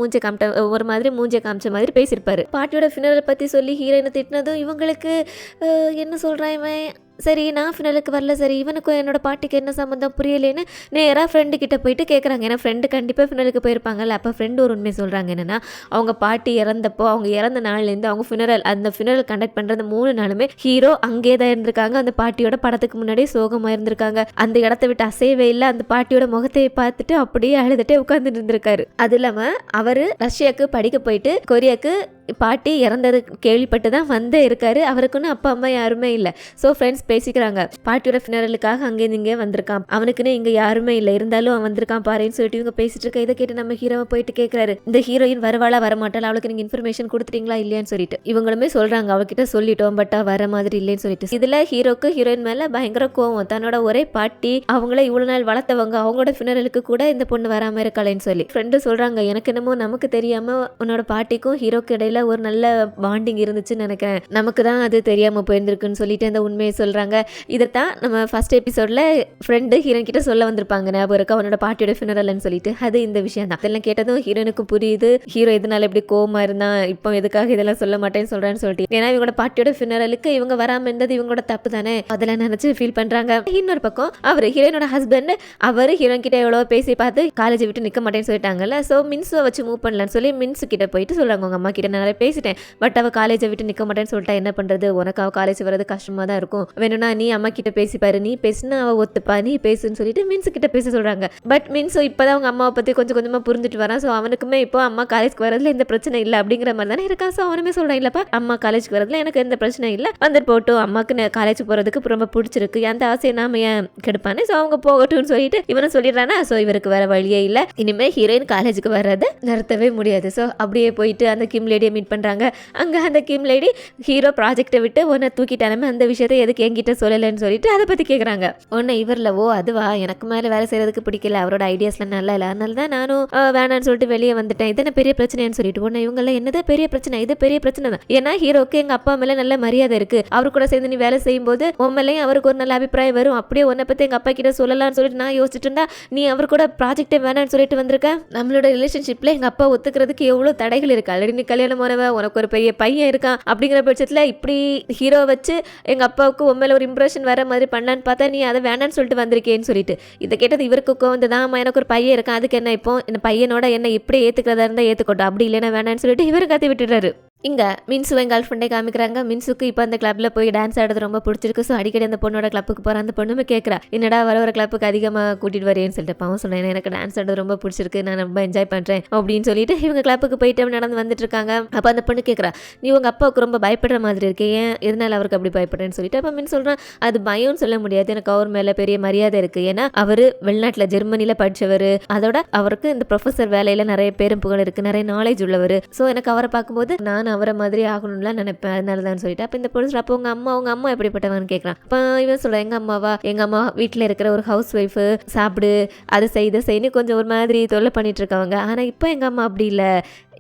மூஞ்ச காமிச்ச மாதிரி பேசியிருப்பாரு. பாட்டியோட ஃபினரல் பற்றி சொல்லி ஹீரோயினை திட்டினதும் இவங்களுக்கு என்ன சொல்கிறான் இவன், சரி நான் ஃபினலுக்கு வரல, சரி இவனுக்கும் என்னோட பாட்டிக்கு என்ன சம்மந்தம் புரியலேன்னு நேராக ஃப்ரெண்டு கிட்ட போயிட்டு கேட்குறாங்க. ஏன்னா ஃப்ரெண்டு கண்டிப்பாக ஃபினலுக்கு போயிருப்பாங்கல்ல. அப்போ ஃப்ரெண்டு ஒரு உண்மை சொல்கிறாங்க, என்னென்னா அவங்க பாட்டி இறந்தப்போ அவங்க இறந்த நாள்லேருந்து அவங்க அந்த ஃபினரல் கண்டக்ட் பண்ணுற 3 நாளுமே ஹீரோ அங்கே தான் இருந்திருக்காங்க. அந்த பாட்டியோட படத்துக்கு முன்னாடியே சோகமாக இருந்திருக்காங்க. அந்த இடத்த விட்டு அசையவே இல்லை. அந்த பாட்டியோட முகத்தை பார்த்துட்டு அப்படியே அழுதுட்டே உட்காந்துட்டு இருந்திருக்காரு. அது இல்லாமல் அவர் ரஷ்யாவுக்கு படிக்க போயிட்டு கொரியாவுக்கு பாட்டி இறந்தது கேள்விப்பட்டு தான் இருக்காரு. அவருக்குன்னு அப்பா அம்மா யாருமே இல்லை. ஸோ ஃப்ரெண்ட்ஸ் பேசிக்கிறாங்க, பாட்டியோட ஃபினரலுக்காக அங்கேருந்து இங்கே வந்திருக்கான், அவனுக்குன்னு இங்கே யாருமே இல்லை, இருந்தாலும் அவன் வந்திருக்கான் பாருன்னு சொல்லிட்டு இவங்க பேசிட்டு இருக்க. இதை கேட்டு நம்ம ஹீரோவை போயிட்டு கேட்குறாரு, இந்த ஹீரோயின் வருவாளா வரமாட்டாள், அவளுக்கு நீங்கள் இன்ஃபர்மேஷன் கொடுத்துட்டீங்களா இல்லையான்னு சொல்லிட்டு. இவங்களுமே சொல்கிறாங்க, அவகிட்ட சொல்லிட்டோம், பட் வர மாதிரி இல்லைன்னு சொல்லிட்டு. இதில் ஹீரோக்கு ஹீரோயின் மேலே பயங்கர கோவம், தன்னோட ஒரே பாட்டி அவங்கள இவ்வளோ நாள் வளர்த்தவங்க, அவங்களோட ஃபினரலுக்கு கூட இந்த பொண்ணு வராமல் இருக்காளேன்னு சொல்லி. ஃப்ரெண்டு சொல்கிறாங்க, எனக்கு என்னமோ நமக்கு தெரியாமல் உன்னோட பாட்டிக்கும் ஹீரோக்கு இடையில ஒரு நல்ல பாண்டிங் இருந்துச்சுன்னு நினைக்கிறேன், நமக்கு தான் அது தெரியாமல் போயிருந்துருக்குன்னு சொல்லிட்டு அந்த உண்மையை சொல்கிறாங்க. இதைத்தான் நம்ம ஃபர்ஸ்ட் எபிசோட்ல ஃப்ரெண்டு ஹீரோயின் கிட்ட சொல்ல வந்திருப்பாங்க, ஞாபகம் இருக்கா, அவனோட பாட்டியோட ஃபினரல்னு சொல்லிட்டு. அது இந்த விஷயம் தான். இதெல்லாம் கேட்டதும் ஹீரோனுக்கு புரியுது, ஹீரோ இதனால எப்படி கோவமா இருந்தான், இப்போ எதுக்காக இதெல்லாம் சொல்ல மாட்டேன்னு சொல்றான்னு சொல்லிட்டு. ஏன்னா இவங்களோட பாட்டியோட ஃபினரலுக்கு இவங்க வராம இருந்தது இவங்களோட தப்பு தானே, அதெல்லாம் நினைச்சு ஃபீல் பண்றாங்க. இன்னொரு பக்கம் அவர் ஹீரோனோட ஹஸ்பண்ட், அவர் ஹீரோயின் கிட்ட எவ்வளோ பேசி பார்த்து காலேஜ் விட்டு நிற்க மாட்டேன்னு சொல்லிட்டாங்கல்ல. ஸோ மின்ஸை வச்சு மூவ் பண்ணலான்னு சொல்லி மின்ஸு கிட்ட போயிட்டு சொல்றாங்க, உங்க அம்மா கிட்ட நான் மாதிரி பேசிட்டேன், பட் அவள் காலேஜை விட்டு நிற்க மாட்டேன்னு சொல்லிட்டா என்ன பண்ணுறது, உனக்கு அவள் காலேஜ் வர்றது கஷ்டமாக தான் இருக்கும், வேணும்னா நீ அம்மா கிட்ட பேசிப்பாரு, நீ பேசுனா அவள் ஒத்துப்பா, நீ பேசுன்னு சொல்லிட்டு மின்சு கிட்ட பேச சொல்கிறாங்க. பட் மின்சு இப்போ தான் அவங்க அம்மாவை பற்றி கொஞ்சம் கொஞ்சமாக புரிஞ்சுட்டு வரான். ஸோ அவனுக்குமே இப்போ அம்மா காலேஜ்க்கு வரதுல எந்த பிரச்சனை இல்லை அப்படிங்கிற மாதிரி தானே இருக்கான். ஸோ அவனுமே சொல்கிறான், இல்லைப்பா அம்மா காலேஜ்க்கு வரதுல எனக்கு எந்த பிரச்சனை இல்லை, வந்துட்டு போட்டும், அம்மாவுக்கு காலேஜ் போகிறதுக்கு ரொம்ப பிடிச்சிருக்கு, அந்த ஆசையை நாம ஏன் கெடுப்பானே, ஸோ அவங்க போகட்டும்னு சொல்லிட்டு இவனும் சொல்லிடுறானா. ஸோ இவருக்கு வேற வழியே இல்லை, இனிமேல் ஹீரோயின் காலேஜுக்கு வர்றதை நிறுத்தவே முடியாது. ஸோ அப்படியே போயிட்டு அந்த கிம் லேடியை மீட் பண்ணுறாங்க. அங்கே அந்த கிம் லேடி ஹீரோ ப்ராஜெக்டை விட்டு உன்னை தூக்கிட்டாலுமே அந்த விஷயத்தை எதுக்கு என்கிட்ட சொல்லலைன்னு சொல்லிட்டு அதை பற்றி கேட்குறாங்க. உன்னை இவரில் ஓ அதுவா, எனக்கு மேலே வேலை செய்யறதுக்கு பிடிக்கல, அவரோட ஐடியாஸ்லாம் நல்லா இல்லை, அதனால தான் நானும் வேணான்னு சொல்லிட்டு வெளியே வந்துட்டேன், இதென்ன பெரிய பிரச்சனைன்னு சொல்லிட்டு. உன்னை இவங்கெல்லாம் என்னதான் பெரிய பிரச்சனை, இது பெரிய பிரச்சனை தான். ஏன்னா ஹீரோக்கு எங்கள் அப்பா மேலே நல்ல மரியாதை இருக்குது, அவர் கூட சேர்ந்து நீ வேலை செய்யும் போது உண்மையிலையும் அவருக்கு ஒரு நல்ல அபிப்பிராயம் வரும், அப்படியே உன்னை பற்றி எங்கள் அப்பா கிட்ட சொல்லலாம்னு சொல்லிட்டு நான் யோசிச்சுட்டு இருந்தா நீ அவர் கூட ப்ராஜெக்டே வேணான்னு சொல்லிட்டு வந்திருக்க. நம்மளோட ரிலேஷன்ஷிப்ல எங்கள் அப்பா ஒத்துக்கிறதுக்கு எவ்வளோ தடைகள் இருக்கு, ஆல்ரெடி நீ கல்யாணம் போனவ, உனக்கு ஒரு பெரிய பையன் இருக்கான், அப்படிங்கிற பட்சத்தில் இப்படி ஹீரோ வச்சு எங்கள் அப்பாவுக்கு உண்மையில ஒரு இம்ப்ரெஷன் வர மாதிரி பண்ணலான்னு பார்த்தா நீ அதை வேணான்னு சொல்லிட்டு வந்திருக்கேன்னு சொல்லிட்டு. இதை கேட்டது இவருக்கு வந்துதான், எனக்கு ஒரு பையன் இருக்கான், அதுக்கு என்ன இப்போ இந்த பையனோட என்ன இப்படி ஏற்றுக்கிறதா இருந்தால் ஏற்றுக்கோட்டோம், அப்படி இல்லைன்னா வேணான்னு சொல்லிட்டு இவரு கத்தி விட்டுறாரு. இங்கே மின்சுவை கேர்ள் ஃப்ரெண்டை காமிக்கிறாங்க. மின்சுக்கு இப்போ அந்த கிளப்பில் போய் டான்ஸ் ஆடுறது ரொம்ப பிடிச்சிருக்கு. ஸோ அடிக்கடி அந்த பொண்ணோட கிளப்புக்கு போகிற அந்த பொண்ணுமே கேட்குறா, என்னடா வர கிளப்புக்கு அதிகமாக கூட்டிகிட்டு வரேன்னு சொல்லிட்டு. பாவம் சொல்கிறேன், எனக்கு டான்ஸ் ஆடுறது ரொம்ப பிடிச்சிருக்கு, நான் ரொம்ப என்ஜாய் பண்ணுறேன் அப்படின்னு சொல்லிட்டு இவங்க கிளப்புக்கு போயிட்டு நடந்து வந்துட்டு இருக்காங்க. அப்போ அந்த பொண்ணு கேட்குறா, நீ உங்கள் அப்பாவுக்கு ரொம்ப பயப்படுற மாதிரி இருக்கு, ஏன் எதனால அவருக்கு அப்படி பயப்படுறேன்னு சொல்லிட்டு. அப்போ மின் சொல்கிறேன், அது பயம்னு சொல்ல முடியாது, எனக்கு அவர் மேலே பெரிய மரியாதை இருக்குது, ஏன்னா அவர் வெளிநாட்டில் ஜெர்மனியில் படித்தவர், அதோட அவருக்கு இந்த ப்ரொஃபஸர் வேலையில் நிறைய பேரும் புகழ் இருக்குது, நிறைய நாலேஜ் உள்ளவர். ஸோ எனக்கு அவரை பார்க்கும்போது நான் அவரை மாதிரி ஆகணும்லாம் நினைப்பேன், அதனால தான் சொல்லிட்டு. அப்போ இந்த பொண்ணு அப்போ உங்க அம்மா எப்படிப்பட்டவன்னு கேட்குறான். அப்போ இவன் சொல்கிறேன், எங்கள் அம்மா வீட்டில் இருக்கிற ஒரு ஹவுஸ் ஒய்ஃபு, சாப்பிடு அதை செய்யு கொஞ்சம் ஒரு மாதிரி தொல்லை பண்ணிட்டு இருக்கவங்க, ஆனால் இப்போ எங்கள் அம்மா அப்படி இல்லை,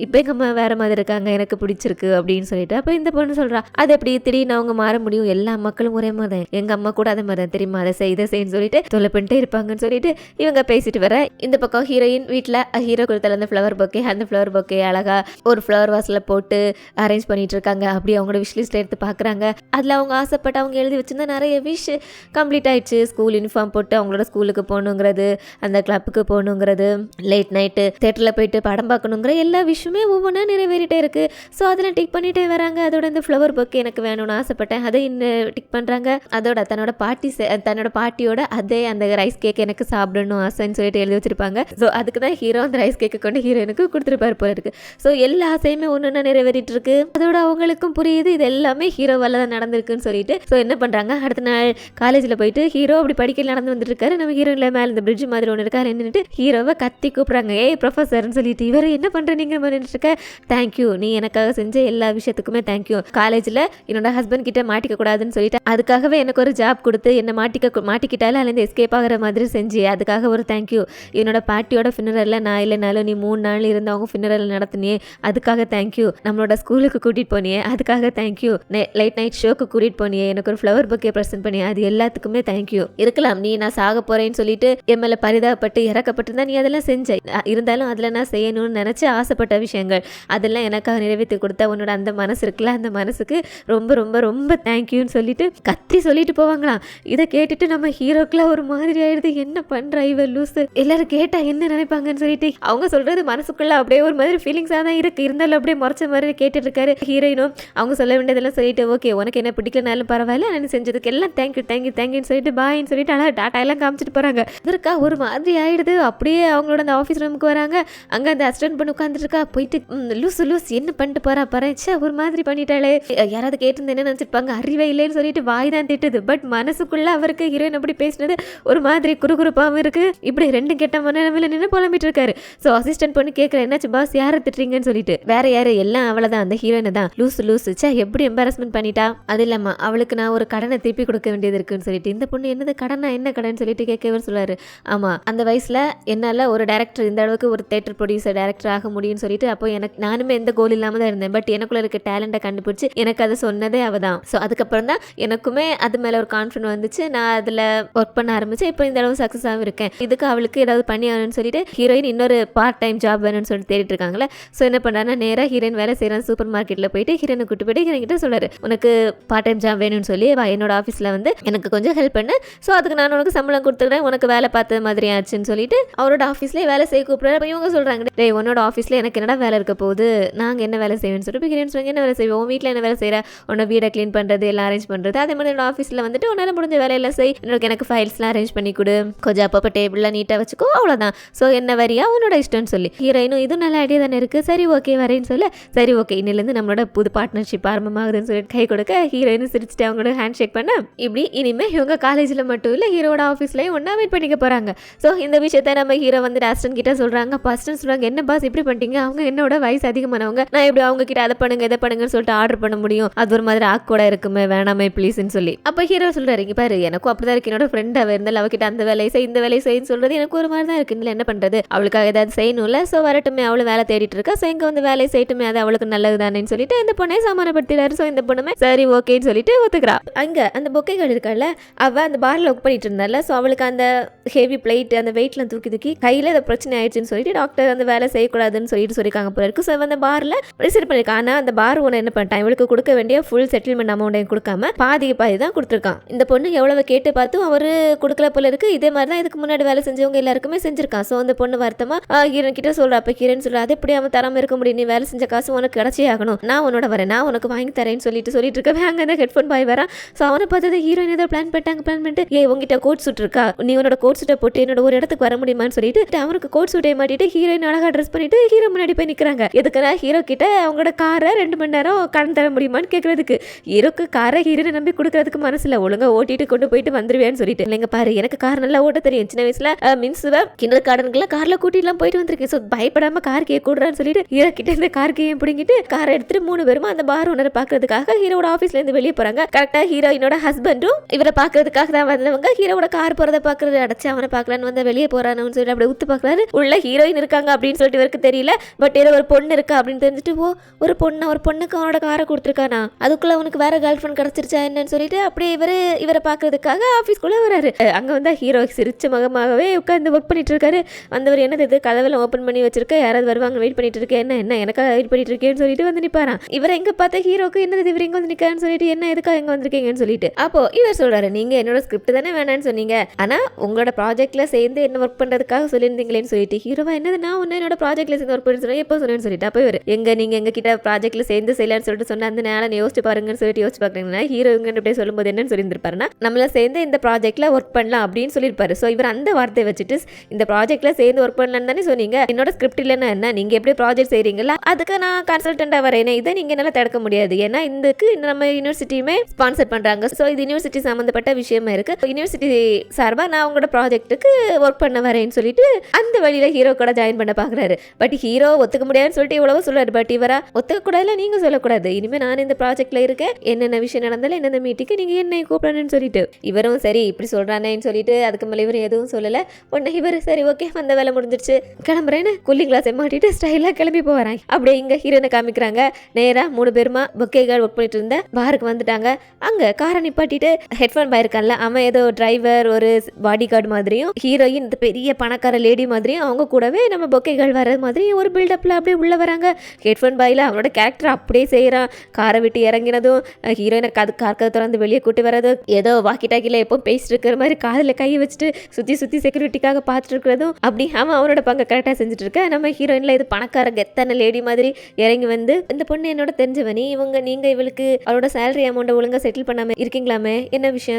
இப்போ எங்கள் அம்மா வேறு மாதிரி இருக்காங்க, எனக்கு பிடிச்சிருக்கு அப்படின்னு சொல்லிட்டு. அப்போ இந்த பொண்ணு சொல்கிறா, அது எப்படி திடீர்னு அவங்க மாற முடியும், எல்லா மக்களும் ஒரே மாதிரி தான், எங்கள் அம்மா கூட அதே மாதிரி தான் தெரியுமா, அதை செய்யுன்னு சொல்லிட்டு தொலை பண்ணிட்டே இருப்பாங்கன்னு சொல்லிட்டு இவங்க பேசிட்டு வர. இந்த பக்கம் ஹீரோயின் வீட்டில் ஹீரோ கொடுத்தல அந்த ஃப்ளவர் பொக்கே, அந்த ஃப்ளவர் பொக்கே அழகா ஒரு ஃப்ளவர் வாஸில் போட்டு அரேஞ்ச் பண்ணிட்டு இருக்காங்க. அப்படி அவங்களோட விஷ் லிஸ்ட் எடுத்து பார்க்குறாங்க. அதில் அவங்க ஆசைப்பட்டு அவங்க எழுதி வச்சிருந்தா நிறைய விஷ் கம்ப்ளீட் ஆயிடுச்சு. ஸ்கூல் யூனிஃபார்ம் போட்டு அவங்களோட ஸ்கூலுக்கு போகணுங்கிறது, அந்த கிளப்புக்கு போகணுங்கிறது, லேட் நைட்டு தேட்டரில் போயிட்டு படம் பார்க்கணுங்கிற எல்லா விஷயமே ஒவ்வொன்றா நிறைவேறிட்டே இருக்கு. ஸோ அதெல்லாம் டிக் பண்ணிட்டே வராங்க. அதோட இந்த ஃப்ளவர் பொக்கே எனக்கு வேணும்னு ஆசைப்பட்டேன், அதை இன்னும் டிக் பண்ணுறாங்க. அதோட தன்னோட பாட்டியோட அதே அந்த ரைஸ் கேக் எனக்கு சாப்பிடணும் ஆசைன்னு சொல்லிட்டு எழுதி வச்சிருப்பாங்க. ஸோ அதுக்கு தான் ஹீரோ அந்த ரைஸ் கேக்கை கொண்டு ஹீரோயினுக்கு கொடுத்துருப்பாரு போல இருக்கு. ஸோ எல்லா ஆசையுமே ஒன்று நிறைவேறிட்டு இருக்கு. அதோட அவங்களுக்கும் புரியுது இது எல்லாமே ஹீரோவால தான் நடந்திருக்குன்னு சொல்லிட்டு. ஸோ என்ன பண்ணுறாங்க, அடுத்த நாள் காலேஜில் போயிட்டு ஹீரோ அப்படி படிக்கல நடந்து வந்துட்டு இருக்காரு. நம்ம ஹீரோயின்ல மேலே இந்த பிரிட்ஜ் மாதிரி ஒன்று இருக்காரு, நின்றுட்டு ஹீரோவை கத்தி கூப்பிட்றாங்க, ஏய் ப்ரொஃபஸர்னு சொல்லிட்டு. இவர் என்ன பண்ணுறீங்க நின்றுட்டு இருக்க, தேங்க்யூ நீ எனக்காக செஞ்ச எல்லா விஷயத்துக்குமே தேங்க்யூ, காலேஜில் என்னோட ஹஸ்பண்ட் கிட்ட மாட்டிக்க கூடாதுன்னு சொல்லிட்டு அதுக்காகவே எனக்கு ஒரு ஜாப் கொடுத்து என்னை மாட்டிக்கிட்டாலும் அதுலேருந்து எஸ்கேப் ஆகிற மாதிரி செஞ்சு அதுக்காக ஒரு தேங்க்யூ, என்னோட பாட்டியோட ஃபினரலில் நான் இல்லைனாலும் நீ 3 நாள் இருந்தவங்க ஃபினரல் நடத்தினியே அதுக்காக தேங்க்யூ, நம்மளோட ஸ்கூலுக்கு கூட்டிகிட்டு போனியே அதுக்காக தேங்க்யூ, லைட் நைட் ஷோக்கு கூட்டிகிட்டு போனியே, எனக்கு ஒரு ஃப்ளவர் பொக்கே ப்ரெசென்ட் பண்ணியே, அது எல்லாத்துக்குமே தேங்க்யூ. இருக்கலாம் நீ நான் சாக போகிறேன்னு சொல்லிட்டு என் மேலே பரிதாபப்பட்டு இறக்கப்பட்டிருந்தா நீ அதெல்லாம் செஞ்ச, இருந்தாலும் அதில் நான் செய்யணும்னு நினச்சி ஆசைப்பட்ட விஷயங்கள் அதெல்லாம் எனக்காக நிறைவேற்றி கொடுத்த உன்னோட அந்த மனசு இருக்குல்ல, அந்த மனசுக்கு ரொம்ப ரொம்ப ரொம்ப தேங்க்யூன்னு சொல்லிட்டு கத்தி சொல்லிட்டு போவாங்களாம். இதை கேட்டுட்டு நம்ம ஹீரோக்கெலாம் ஒரு மாதிரி ஆயிடுது, என்ன பண்ணுறா இவர் லூஸு, எல்லாரும் கேட்டால் என்ன நினைப்பாங்கன்னு சொல்லிட்டு அவங்க சொல்கிறது மனசுக்குள்ள அப்படியே ஒரு மாதிரி ஃபீலிங்ஸாக தான் இருக்குது. இருந்தாலும் அப்படியே முறைச்ச மாதிரி கேட்டுட்டு இருக்காரு ஹீரோயினும். அவங்க சொல்ல வேண்டியதெல்லாம் சொல்லிட்டு ஓகே உனக்கு என்ன பிடிக்கலனாலும் பரவாயில்ல, நான் செஞ்சதுக்கு எல்லாம் தேங்க்யூன்னு சொல்லிட்டு பாயின்னு சொல்லிட்டு ஆனால் டாட்டா எல்லாம் காமிச்சிட்டு போகிறாங்க. இதற்கா ஒரு மாதிரி ஆயிடுது. அப்படியே அவங்களோட அந்த ஆஃபீஸ் ரூமுக்கு வராங்க. அங்கே அந்த அசிஸ்டன்ட் பண்ணி உட்காந்துட்டு இருக்கா. போயிட்டு லூஸ் என்ன பண்ணிட்டு போறா பறச்சா ஒரு மாதிரி பண்ணிட்டாலே, யாராவது கேட்டு என்ன நினச்சிருப்பாங்க, அறிவே இல்லைன்னு சொல்லிட்டு வாய் தான் திட்டுது. பட் மனசுக்குள்ள அவருக்கு ஹீரோயின் அப்படி பேசினது ஒரு மாதிரி குறுகுறுப்பாகவும் இருக்கு. இப்படி 2 கெட்ட மனநிலைமையில நின்று புலம்பிட்டு இருக்காரு. ஸோ அசிஸ்டன்ட் பண்ணி கேட்குறேன், என்னாச்சு பாஸ் யாரை திட்டுறீங்கன்னு சொல்லிட்டு. வேற யாரு எல்லாம் அவளைதான், அந்த ஹீரோயினை தான். லூசு சே எப்படி எம்பாரஸ்மெண்ட் பண்ணிட்டா, அது இல்லாம அவளுக்கு நான் ஒரு கடனை திருப்பி கொடுக்க வேண்டியது இருக்குன்னு சொல்லிட்டு. இந்த பொண்ணு என்னது கடனா, என்ன கடன் சொல்லிட்டு கேட்கவர் சொல்றாரு. ஆமா அந்த வயசுல என்னால ஒரு டைரக்டர் இந்த அளவுக்கு ஒரு தியேட்டர் ப்ரொடியூசர் டைரக்டர் ஆக முடியும்னு சொல்லிட்டு, அப்போ எனக்கு நானுமே எந்த கோல் இல்லாமல் தான் இருந்தேன். பட் எனக்குள்ள இருக்க டேலண்ட்டை கண்டுபிடிச்சி எனக்கு அதை சொன்னதே அவள் தான். ஸோ அதுக்கப்புறம் தான் எனக்குமே அது மேலே ஒரு கான்ஃபிடன்ஸ் வந்துச்சு. நான் அதில் ஒர்க் பண்ண ஆரம்பிச்சேன். இப்போ இந்த அளவு சக்ஸஸாகவும் இருக்கேன். இதுக்கு அவளுக்கு ஏதாவது பண்ணி ஆகணும்னு சொல்லிட்டு ஹீரோயின் இன்னொரு பார்ட் டைம் ஜாப் வேணும்னு சொல்லிட்டு தேடிட்டு இருக்காங்களே. ஸோ என்ன பண்ணுறாங்கன்னா நேராக ஹீரோயின் வேலை செய்கிற சூப்பர் மார்க்கெட்டில் போயிட்டு ஹீரோனை கூட்டு போயிட்டு ஹீரோன் கிட்ட சொல்றாரு, உனக்கு பார்ட் டைம் ஜாப் வேணும்னு சொல்லி என்னோட ஆஃபீஸில் வந்து எனக்கு கொஞ்சம் ஹெல்ப் பண்ணு, ஸோ அதுக்கு நான் உனக்கு சம்பளம் கொடுத்துக்கிறேன், உனக்கு வேலை பார்த்த மாதிரி ஆச்சுன்னு சொல்லிட்டு அவரோட ஆஃபீஸ்லேயே வேலை செய்ய கூப்பிடுறாரு. அப்போ இவங்க சொல்கிறாங்க, டேய் உன்னோட ஆஃபீஸில் எனக்கு என்னடா வேலை இருக்க போகுது, நாங்கள் என்ன வேலை செய்வேன்னு சொல்லிட்டு ஹீரோயின் சொல்லுங்க, என்ன வேலை செய்வோம், உன் வீட்டில் என்ன வேலை செய்கிற, உன்னை வீடை க்ளீன் பண்ணுறது எல்லாம் அரேஞ்ச் பண்ணுறது, அதே மாதிரி என்னோட ஆஃபீஸில் வந்துட்டு உன்னால் முடிஞ்ச வேலையெல்லாம் செய், எனக்கு ஃபைல்ஸ்லாம் அரேஞ்ச் பண்ணி கொடு, கொஞ்சம் அப்பப்போ டேபிள்லாம் நீட்டாக வச்சுக்கோ, அவ்வளோதான், ஸோ என்ன வரியா உன்னோட இஷ்டம்னு சொல்லி ஹீரோயினும் இது நல்ல ஐடியா தானே இருக்குது, சரி ஓகே வரேன்னு சொல்ல, சரி ஓகே இன்னிலேருந்து நம்மளோட புது பார்ட்னர்ஷிப் ஆரம்பமாகுதுன்னு சொல்லிட்டு கை கொடுக்க ஹீரோயினும் சிரிச்சுட்டு அவங்களோட ஹேண்ட் ஷேக் பண்ண, இப்படி இனிமேல் இவங்க காலேஜில் மட்டும் இல்லை ஹீரோட ஆஃபீஸ்லேயும் ஒன்றா மீட் பண்ணிக்க போகிறாங்க. ஸோ இந்த விஷயத்த நம்ம ஹீரோ வந்து ஆஸ்டன் கிட்ட சொல்கிறாங்க. அப்போ ஆஸ்டன் சொல்கிறாங்க, என்ன பாஸ் இப்படி பண்ணிட்டீங்க, அவங்க என்னோட வயசு அதிகமானவங்க, நான் எப்படி அவங்க கிட்ட அதை பண்ணுங்க இதை பண்ணுங்கன்னு சொல்லிட்டு ஆர்டர் பண்ண முடியும், அது ஒரு மாதிரி ஆக்கூட இருக்குமே, வேணாமே ப்ளீஸ்ன்னு சொல்லி. அப்போ ஹீரோ சொல்கிறாரு, இங்கே பாரு எனக்கும் அப்படிதான் இருக்கு, என்னோட ஃப்ரெண்ட் அவ இருந்தால் அவகிட்ட அந்த வேலையை செய் இந்த வேலையை செய்யுன்னு சொல்கிறது எனக்கு ஒரு மாதிரி தான் இருக்கு, இல்லை என்ன பண்ணுறது, அவளுக்காக ஏதாவது செய்யணும்ல, ஸோ வரட்டுமே அவளை வேலை தேடிட்டு இருக்கா, ஸோ இங்கே வந்து வேலையை செய்யட்டுமே, அது அவளுக்கு நல்லது தானேன்னு சொல்லிட்டு இந்த பொண்ணை சமாதானப்படுத்திடாரு. ஸோ இந்த பொண்ணுமே சரி ஓகேன்னு சொல்லிட்டு ஒத்துக்கிறா. அங்கே அந்த பொக்கைகள் இருக்கால, அவள் அந்த பாரில் ஒர்க் பண்ணிட்டு இருந்தால, ஸோ அவளுக்கு அந்த ஹெவி பிளேட் அந்த வெயிட்லாம் தூக்கி தூக்கி கையில் அதை பிரச்சனை ஆயிடுச்சுன்னு சொல்லிட்டு டாக்டர் அந்த வேலை செய்யக்கூடாதுன்னு சொல்லியிருக்காங்க போல இருக்கு. ஸோ அந்த பாரில் ரிசீவ் பண்ணியிருக்கான். ஆனால் அந்த பார் ஒன்று என்ன பண்ணிட்டான், இவளுக்கு கொடுக்க வேண்டிய ஃபுல் செட்டில்மெண்ட் அமௌண்ட்டையும் கொடுக்காம பாதி தான் கொடுத்துருக்கான். இந்த பொண்ணு எவ்வளவு கேட்டு பார்த்தும் அவர் கொடுக்கல போல இருக்கு. இதே மாதிரி தான் இதுக்கு முன்னாடி வேலை செஞ்சவங்க எல்லாருக்குமே செஞ்சிருக்கான். ஸோ அந்த பொண்ணு வருத்தமா ஹீரோன் கிட்ட சொல்றா. அப்போ ஹீரோன் சொல்றா, அது எப்படி அவன் தராம இருக்க முடியும், நீ வேலை செஞ்ச காசு உனக்கு கிடைச்சே ஆகணும், நான் உன்னோட வரேன், நான் உனக்கு வாங்கி தரேன்னு சொல்லிட்டு இருக்கவே அங்கே அந்த ஹெட்ஃபோன் பாய் வரான். ஸோ அவனை பார்த்தது ஹீரோயின் ஏதோ பிளான் பண்ணிட்டு உங்ககிட்ட கோட் சூட் இருக்கா, நீ உன்னோட கோட் சூட்டை போட்டு என்னோட ஒரு இடத்துக்கு வர முடியுமான்னு சொல்லிட்டு அவனுக்கு கோட் சூட்டை மாட்டிட்டு ஹீரோயின் அழகா ட்ரெஸ் பண்ணிட்டு ஹீரோ முன்னாடி போய் நிற்கிறாங்க. எதுக்குன்னா ஹீரோ கிட்ட அவங்களோட காரை 2 மணி நேரம் கடன் தர முடியுமான்னு கேட்கறதுக்கு. ஹீரோக்கு காரை ஹீரோனை நம்பி கொடுக்கறதுக்கு மனசுல, ஒழுங்கா ஓட்டிட்டு கொண்டு போயிட்டு வந்துருவேன்னு சொல்லிட்டு. இல்லைங்க பாரு, எனக்கு கார் நல்லா ஓட்ட தெரியும், சின்ன வயசுல மின்சுவ கிண்டர் கார்டனுக்குலாம் கார்ல கூட்டிலாம் போயிட்டு வந்திருக்கேன், ஸோ பயப்படாம கார் கேட்க கூடுறான்னு சொல்லிட்டு ஹீரோ கிட்ட இந்த கார் கேம் பிடிங்கிட்டு காரை எடுத்துட்டு 3 பேருமா அந்த பார் ஓனரை பாக்குறதுக்காக ஹீரோட ஆஃபீஸ்ல இருந்து வெளியே போறாங்க. கரெக்டா ஹீரோயினோட ஹஸ்பண்டும் இவரை பாக்குறதுக்காக தான் வந்தவங்க. ஹீரோட கார் போறத பாக்குறது, அடைச்சு அவனை பாக்கலான்னு வந்து வெளியே போறானு சொல்லிட்டு அப்படி உத்து பாக்குறாரு. உள்ள ஹீரோயின் இருக்காங்க அப்படின்னு சொல்லிட்டு இவருக்கு தெரியல. பட் ஏதோ ஒரு பொண்ணு இருக்கா அப்படின்னு தெரிஞ்சுட்டு, ஓ ஒரு பொண்ணுக்கு அவனோட காரை கொடுத்துருக்கானா, அதுக்குள்ள அவனுக்கு வேற கேர்ள் ஃப்ரெண்ட் கிடைச்சிருச்சா என்னன்னு சொல்லிட்டு அப்படியே இவரை பாக்குறதுக்காக ஆஃபீஸ்க்குள்ள வராரு. அங்க வந்து ஹீரோ சிரிச்ச முகமாகவே உட்காந்து ஒர்க் பண்ணிட்டு இருக்காரு. வந்தவர் என்னது இது கதவெல்லாம் ஓப்பன் பண்ணி வச்சிருக்க, யாராவது வருவாங்க வெயிட் பண்ணிட்டு இருக்கேன், என்ன எனக்காக வெயிட் பண்ணிட்டு இருக்கேன்னு சொல்லிட்டு வந்து நிப்பாரான். இவரை எங்க பார்த்தா ஹீரோக்கு என்னது இவர் எங்க வந்து நிக்கான்னு சொல்லிட்டு, என்ன எதுக்காக எங்க வந்திருக்கீங்கன்னு சொல்லிட்டு. அப்போ இவர் சொல்றாரு, நீங்க என்னோட ஸ்கிரிப்ட் தானே வேணான்னு சொன்னீங்க, ஆனா உங்களோட ப்ராஜெக்ட்ல சேர்ந்து என்ன ஒர்க் பண்றதுக்காக சொல்லியிருந்தீங்களேன்னு சொல்லிட்டு. ஹீரோவா என்னது நான் ஒன்னு என்னோட ப்ராஜெக்ட்ல சேர்ந்து ஒர்க் பண்ணி சொன்னேன், எப்போ சொன்னேன்னு சொல்லிட்டு. அப்போ இவர் நீங்க எங்க கிட்ட ப்ராஜெக்ட்ல சேர்ந்து செய்யலான்னு சொல்லிட்டு சொன்ன அந்த நேரம் யோசிச்சு பாருங்கன்னு சொல்லிட்டு யோசிச்சு பாக்குறீங்கன்னா, ஹீரோ இவங்க அப்படியே சொல்லும்போது என்னன்னு சொல்லியிருப்பாருன்னா, நம்மள சேர்ந்து இந்த ப்ராஜெக்ட்ல ஒர்க் பண்ணலாம் அப்படின்னு சொல்லியிருப்பாரு. ஸோ இவர் அந்த வார்த்தையை வச்சுட்டு இந்த ப்ராஜெக்ட்ல சேர்ந்து ஒர்க் பண்ணலான்னு தானே சொன்னீங்க, என்னோட ஸ்கிரிப்ட் இல்லைன்னா என்ன, நீங்க எப்படி ப்ராஜெக்ட் செய்றீங்களா, அதுக்கு நான் கன்சல்டண்டா வரேன், இதை நீங்க என்னால தடுக்க முடியாது, ஏன்னா இதுக்கு நம்ம யூனிவர்சிட்டியுமே ஸ்பான்சர் பண்றாங்க, ஸோ இது யூனிவர்சிட்டி சம்பந்தப்பட்ட விஷயமா இருக்கு, யூனிவர்சிட்டி சார்பா நான் உங்களோட ப்ராஜெக்ட்டுக்கு ஒர்க் பண்ண வரேன்னு சொல்லிட்டு அந்த வழியில ஹீரோ கூட ஜாயின் பண்ண பாக்குறாரு. பட் ஹீரோ ஒத்துக்க முடியாதுன்னு சொல்லிட்டு இவ்வளவு சொல்றாரு. பட் இவரா ஒத்துக்க கூடாதுல, நீங்க சொல்லக்கூடாது, இனிமே நான் இந்த ப்ராஜெக்ட்ல இருக்கேன், என்னென்ன விஷயம் நடந்தாலும் என்னென்ன மீட்டிங்கு நீங்க என்னை கூப்பிடணும்னு சொல்லிட்டு. இவரும் சரி இப்படி சொல்றானேன்னு சொல்லிட்டு அதுக்கு மேலே இவரும் எதுவும் சொல்லல. உடனே இவர் சரி ஓகே வந்த வேலை முடிஞ்சிருச்சு கிளம்புறேன்னு கூலிங் கிளாஸை மாட்டிட்டு ஸ்டைலா கிளம்பி போறாங்க. அப்படியே இங்க ஹீரோனை காமிக்கிறாங்க. நேரா 3 பேருமா பொக்கேகள் ஒர்க் பண்ணிட்டு இருந்த பாருக்கு வந்துட்டாங்க. அங்க காரை நிப்பாட்டிட்டு ஹெட்ஃபோன் பாய் இருக்கான்ல, அவன் ஏதோ டிரைவர் ஒரு பாடி கார்டு மாதிரியும் ஹீரோயின் இந்த பெரிய பணக்கார லேடி மாதிரியும் அவங்க கூடவே நம்ம பொக்கைகள் வர மாதிரி ஒரு பில்டப்ல அப்படியே உள்ள வராங்க. ஹெட்ஃபோன் பாயில அவனோட கேரக்டர் அப்படியே செய்யறான். காரை விட்டு இறங்கினதும் ஹீரோயினை கார்க்கதை திறந்து வெளியே கூட்டி வர்றதும், ஏதோ வாக்கி டாக்கில எப்போ பேசிட்டு இருக்கிற மாதிரி காதில் கை வச்சுட்டு சுத்தி செக்யூரிட்டிக்காக பார்த்துட்டு இருக்கிறதும், அப்படி அவனோட பங்கு கரெக்டாக செஞ்சுட்டு இருக்க. நம்ம ஹீரோயின்ல இது பணக்கார கெத்தான லேடி மாதிரி இறங்கி வந்து, இந்த பொண்ணு என்னோட தெரிஞ்சவனி, நீங்க இவளுக்கு அவளோட சேலரி அமௌண்ட்டை ஒழுங்கா செட்டில் பண்ணாம இருக்கீங்களாமே, என்ன விஷயம்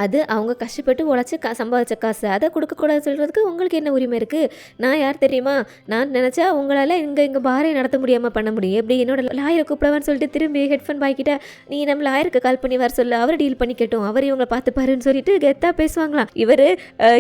அது அவங்க கஷ்டப்பட்டு உழைச்சு சம்பாதிச்ச காசு, அதை கொடுக்க கூடாது சொல்றதுக்கு உங்களுக்கு என்ன உரிமை இருக்கு, நான் யார் தெரியுமா, நான் நினைச்சா உங்களால இங்க பாரை நடத்த முடியாம பண்ண முடியும், எப்படி என்னோட லாயரை கூப்பிடவான்னு சொல்லிட்டு திரும்பி ஹெட்ஃபோன் பாய்கிட்ட, நீ நம்ம லாயருக்கு கால் பண்ணி வர சொல்ல, அவர் டீல் பண்ணி கேட்டோம், அவர் இவங்களை பார்த்து பாருன்னு சொல்லிட்டு கெத்தா பேசுவாங்களாம். இவரு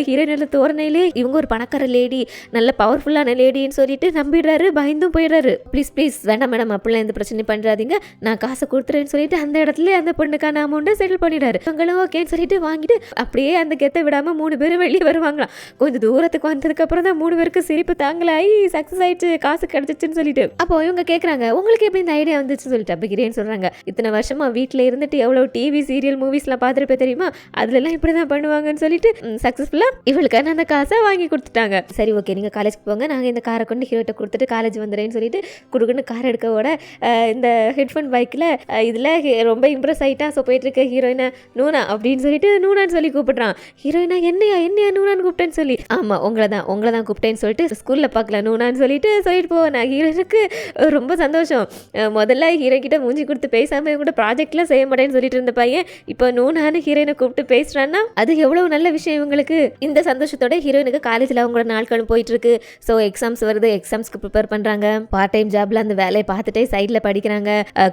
ஹீரோயினோட தோரணையிலே இவங்க ஒரு பணக்கார லேடி, நல்ல பவர்ஃபுல்லான லேடின்னு சொல்லிட்டு நம்பிடுறாரு. பயந்தும் போயிடுறாரு. ப்ளீஸ் வேண்டாம் மேடம், அப்படிலாம் எந்த பிரச்சனை பண்றாதீங்க, நான் காசை கொடுத்துறேன்னு சொல்லிட்டு அந்த இடத்துல அந்த பொண்ணுக்கான அமௌண்ட்டை செட்டில் பண்ணிடுறாரு. அவங்களும் ஓகேன்னு சொல்லிட்டு வாங்கிட்டு அப்படியே அந்த கெத்தை விடாம 3 பேரும் வெளியே வருவாங்களாம். கொஞ்சம் தூரத்துக்கு வந்ததுக்கு அப்புறம் தான் 3 பேருக்கு சிரிப்பு தாங்கலாயி சக்சஸ் ஆயிடுச்சு, காசு கிடைச்சிச்சுன்னு சொல்லிட்டு. அப்போ இவங்க கேட்கறாங்க, உங்களுக்கு எப்படி இந்த ஐடியா வந்துச்சுன்னு சொல்லிட்டு. அப்ப கிரேன்னு சொல்றாங்க, இத்தனை வருஷமா வீட்டில் இருந்துட்டு எவ்வளவு டிவி சீரியல் மூவிஸ்லாம் பார்த்துருப்பே தெரியுமா, அதுலலாம் இப்படிதான் பண்ணுவாங்கன்னு சொல்லிட்டு சக்சஸ்ஃபுல்லா இவளுக்கான அந்த காசை வாங்கி கொடுத்துட்டாங்க. சரி ஓகே நீங்க காலேஜ்க்கு போங்க, நாங்க இந்த காரை கொண்டு ஹீரோட்ட கொடுத்துட்டு காலேஜ் வந்துடுறேன்னு சொல்லிட்டு குடுக்குன்னு காரை எடுக்க இருக்கவோட இந்த ஹெட்ஃபோன் பைக்கில் இதில் ரொம்ப இம்ப்ரெஸ் ஆகிட்டான். ஸோ போயிட்டுருக்க ஹீரோயினை நூனா அப்படின்னு சொல்லிட்டு நூனான்னு சொல்லி கூப்பிட்றான். ஹீரோயினா என்னையா நூனான்னு கூப்பிட்டேன்னு சொல்லி, ஆமாம் உங்களை தான் கூப்பிட்டேன்னு சொல்லிட்டு ஸ்கூலில் பார்க்கல நூனான்னு சொல்லிட்டு போவேன். நான் ஹீரோயினுக்கு ரொம்ப சந்தோஷம். முதல்ல ஹீரோக்கிட்ட மூஞ்சி கொடுத்து பேசாமல் கூட ப்ராஜெக்ட்லாம் செய்ய மாட்டேன்னு சொல்லிட்டு இருந்த பையன் இப்போ நூனான்னு ஹீரோயினை கூப்பிட்டு பேசுகிறான்னா அது எவ்வளோ நல்ல விஷயம் இவங்களுக்கு. இந்த சந்தோஷத்தோட ஹீரோயினுக்கு காலேஜில் அவங்களோட நாட்களும் போயிட்டுருக்கு. ஸோ எக்ஸாம்ஸ் வருது, எக்ஸாம்ஸ்க்கு ப்ரிப்பேர் பண்ணுறாங்க. பார்ட் டைம் ஜாப்ல அந்த வேலையை பார்த்துட்டே சைடில் படிக்கிறாங்க.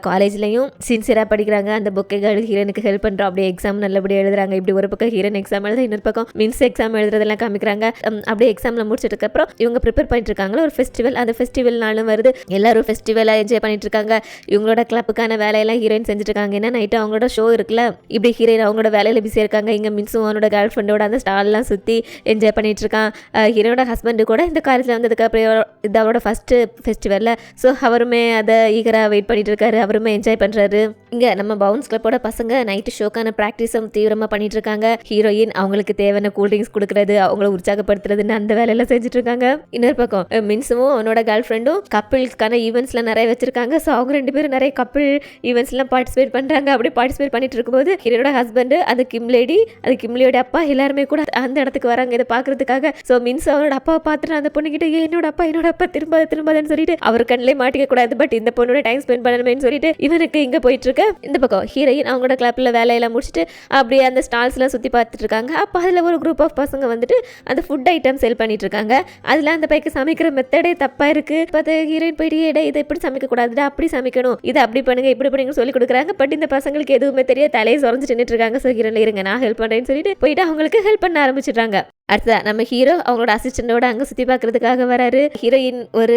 காலேஜ்லையும் சின்சியராக படிக்கிறாங்க. அந்த புக்கைகள் ஹீரோனுக்கு ஹெல்ப் பண்ணுறோம். அப்படியே எக்ஸாம் நல்லபடியாக எழுதுறாங்க. இப்படி ஒரு பக்கம் ஹீரோயின் எக்ஸாம் எழுத, இன்னொரு பக்கம் மின்ஸ் எக்ஸாம் எழுதுறதெல்லாம் காமிக்கிறாங்க. அப்படியே எக்ஸாமில் முடிச்சதுக்கு அப்புறம் இவங்க ப்ரிப்பேர் பண்ணிட்டு இருக்காங்களா ஒரு ஃபெஸ்டிவல். அந்த ஃபெஸ்டிவல் நாளும் வருது. எல்லாரும் ஃபெஸ்டிவலாக என்ஜாய் பண்ணிட்டு இருக்காங்க. இவங்களோட கிளப்புக்கான வேலையெல்லாம் ஹீரோயின் செஞ்சுட்டு இருக்காங்க. ஏன்னா நைட்டு அவங்களோட ஷோ இருக்குல்ல, இப்படி ஹீரோயின் அவங்களோட வேலையில் பிஸியாக இருக்காங்க. இங்கே மின்ஸும் அவனோட கேர்ள் ஃப்ரெண்டோட அந்த ஸ்டால்லாம் சுற்றி என்ஜாய் பண்ணிட்டு இருக்கான். ஹீரோனோட ஹஸ்பண்டு கூட இந்த காலேஜில் வந்ததுக்கு அப்புறம் இது அவரோட ஃபஸ்ட்டு ஃபெஸ்டிவலில். ஸோ அவருமே அதை ஈகராக வெயிட் பண்ணிட்டு இருக்காரு. அவருமே என்ஜாய் பண்ணுறாரு. இங்கே நம்ம பவுன்ஸ் கிளப்போட பசங்க நைட்டு ஷோக்கான ப்ராக்டிஸும் தீவிரமாக பண்ணிட்டு இருக்காங்க. ஹீரோயின் அவங்களுக்கு தேவையான கூல்ட்ரிங்க்ஸ் கொடுக்குறது, அவங்கள உற்சாகப்படுத்துறதுன்னு அந்த வேலையெல்லாம் செஞ்சுட்டு இருக்காங்க. இன்னொரு பக்கம் மின்ஸும் அவனோட கேர்ள் ஃப்ரெண்டும் கப்பிள்ஸ்க்கான ஈவெண்ட்ஸ்லாம் நிறைய வச்சிருக்காங்க. ஸோ அவங்க ரெண்டு பேரும் நிறைய கப்பிள் ஈவெண்ட்ஸ்லாம் பார்ட்டிசிபேட் பண்ணுறாங்க. அப்படி பார்ட்டிசிபேட் பண்ணிட்டு இருக்கும்போது ஹீரோட ஹஸ்பண்டு, அது கிம்லேடியோட அப்பா எல்லாருமே கூட அந்த இடத்துக்கு வராங்க இதை பார்க்கறதுக்காக. ஸோ மின்ஸ் அவனோட அப்பாவை பார்த்துட்டு அந்த பொண்ணுகிட்ட என்னோட அப்பா திரும்பாதுன்னு சொல்லிட்டு அவர் கண்ணிலே மாட்டிக்க கூடாது, பட் இந்த பொண்ணோட டைம் ஸ்பெண்ட் பண்ணணுமேன்னு சொல்லிட்டு இவனுக்கு இங்கே போயிட்டு இருக்க. இந்த பக்கம் ஹீரோயின் அவங்களோட கிளப்பில் வேலையெல்லாம் முடிச்சுட்டு அப்படியே அந்த ஸ்டால்ஸ்லாம் சுற்றி பார்த்துட்டு இருக்காங்க. அப்போ அதில் ஒரு குரூப் ஆஃப் பசங்க வந்துட்டு அந்த ஃபுட் ஐட்டம் செல் பண்ணிட்டு இருக்காங்க. அதில் அந்த பைக்கு சமைக்கிற மெத்தடே தப்பாக இருக்குது. பார்த்து ஹீரோயின் போயிட்டு இதை இப்படி சமைக்கக்கூடாதுடா, அப்படி சமைக்கணும், இதை அப்படி பண்ணுங்க இப்படி பண்ணுங்க சொல்லி கொடுக்குறாங்க. பட் இந்த பசங்களுக்கு எதுவுமே தெரியாது, தலையை சொரஞ்சு நின்றுட்டு இருக்காங்க. ஸோ ஹீரோயின் இருங்க நான் ஹெல்ப் பண்ணுறேன்னு சொல்லிட்டு போயிட்டு அவங்களுக்கு ஹெல்ப் பண்ண ஆரம்பிச்சிடுறாங்க. அடுத்ததா நம்ம ஹீரோ அவங்களோட அசிஸ்டண்டோட அங்கே சுற்றி பார்க்கறதுக்காக வராரு. ஹீரோயின் ஒரு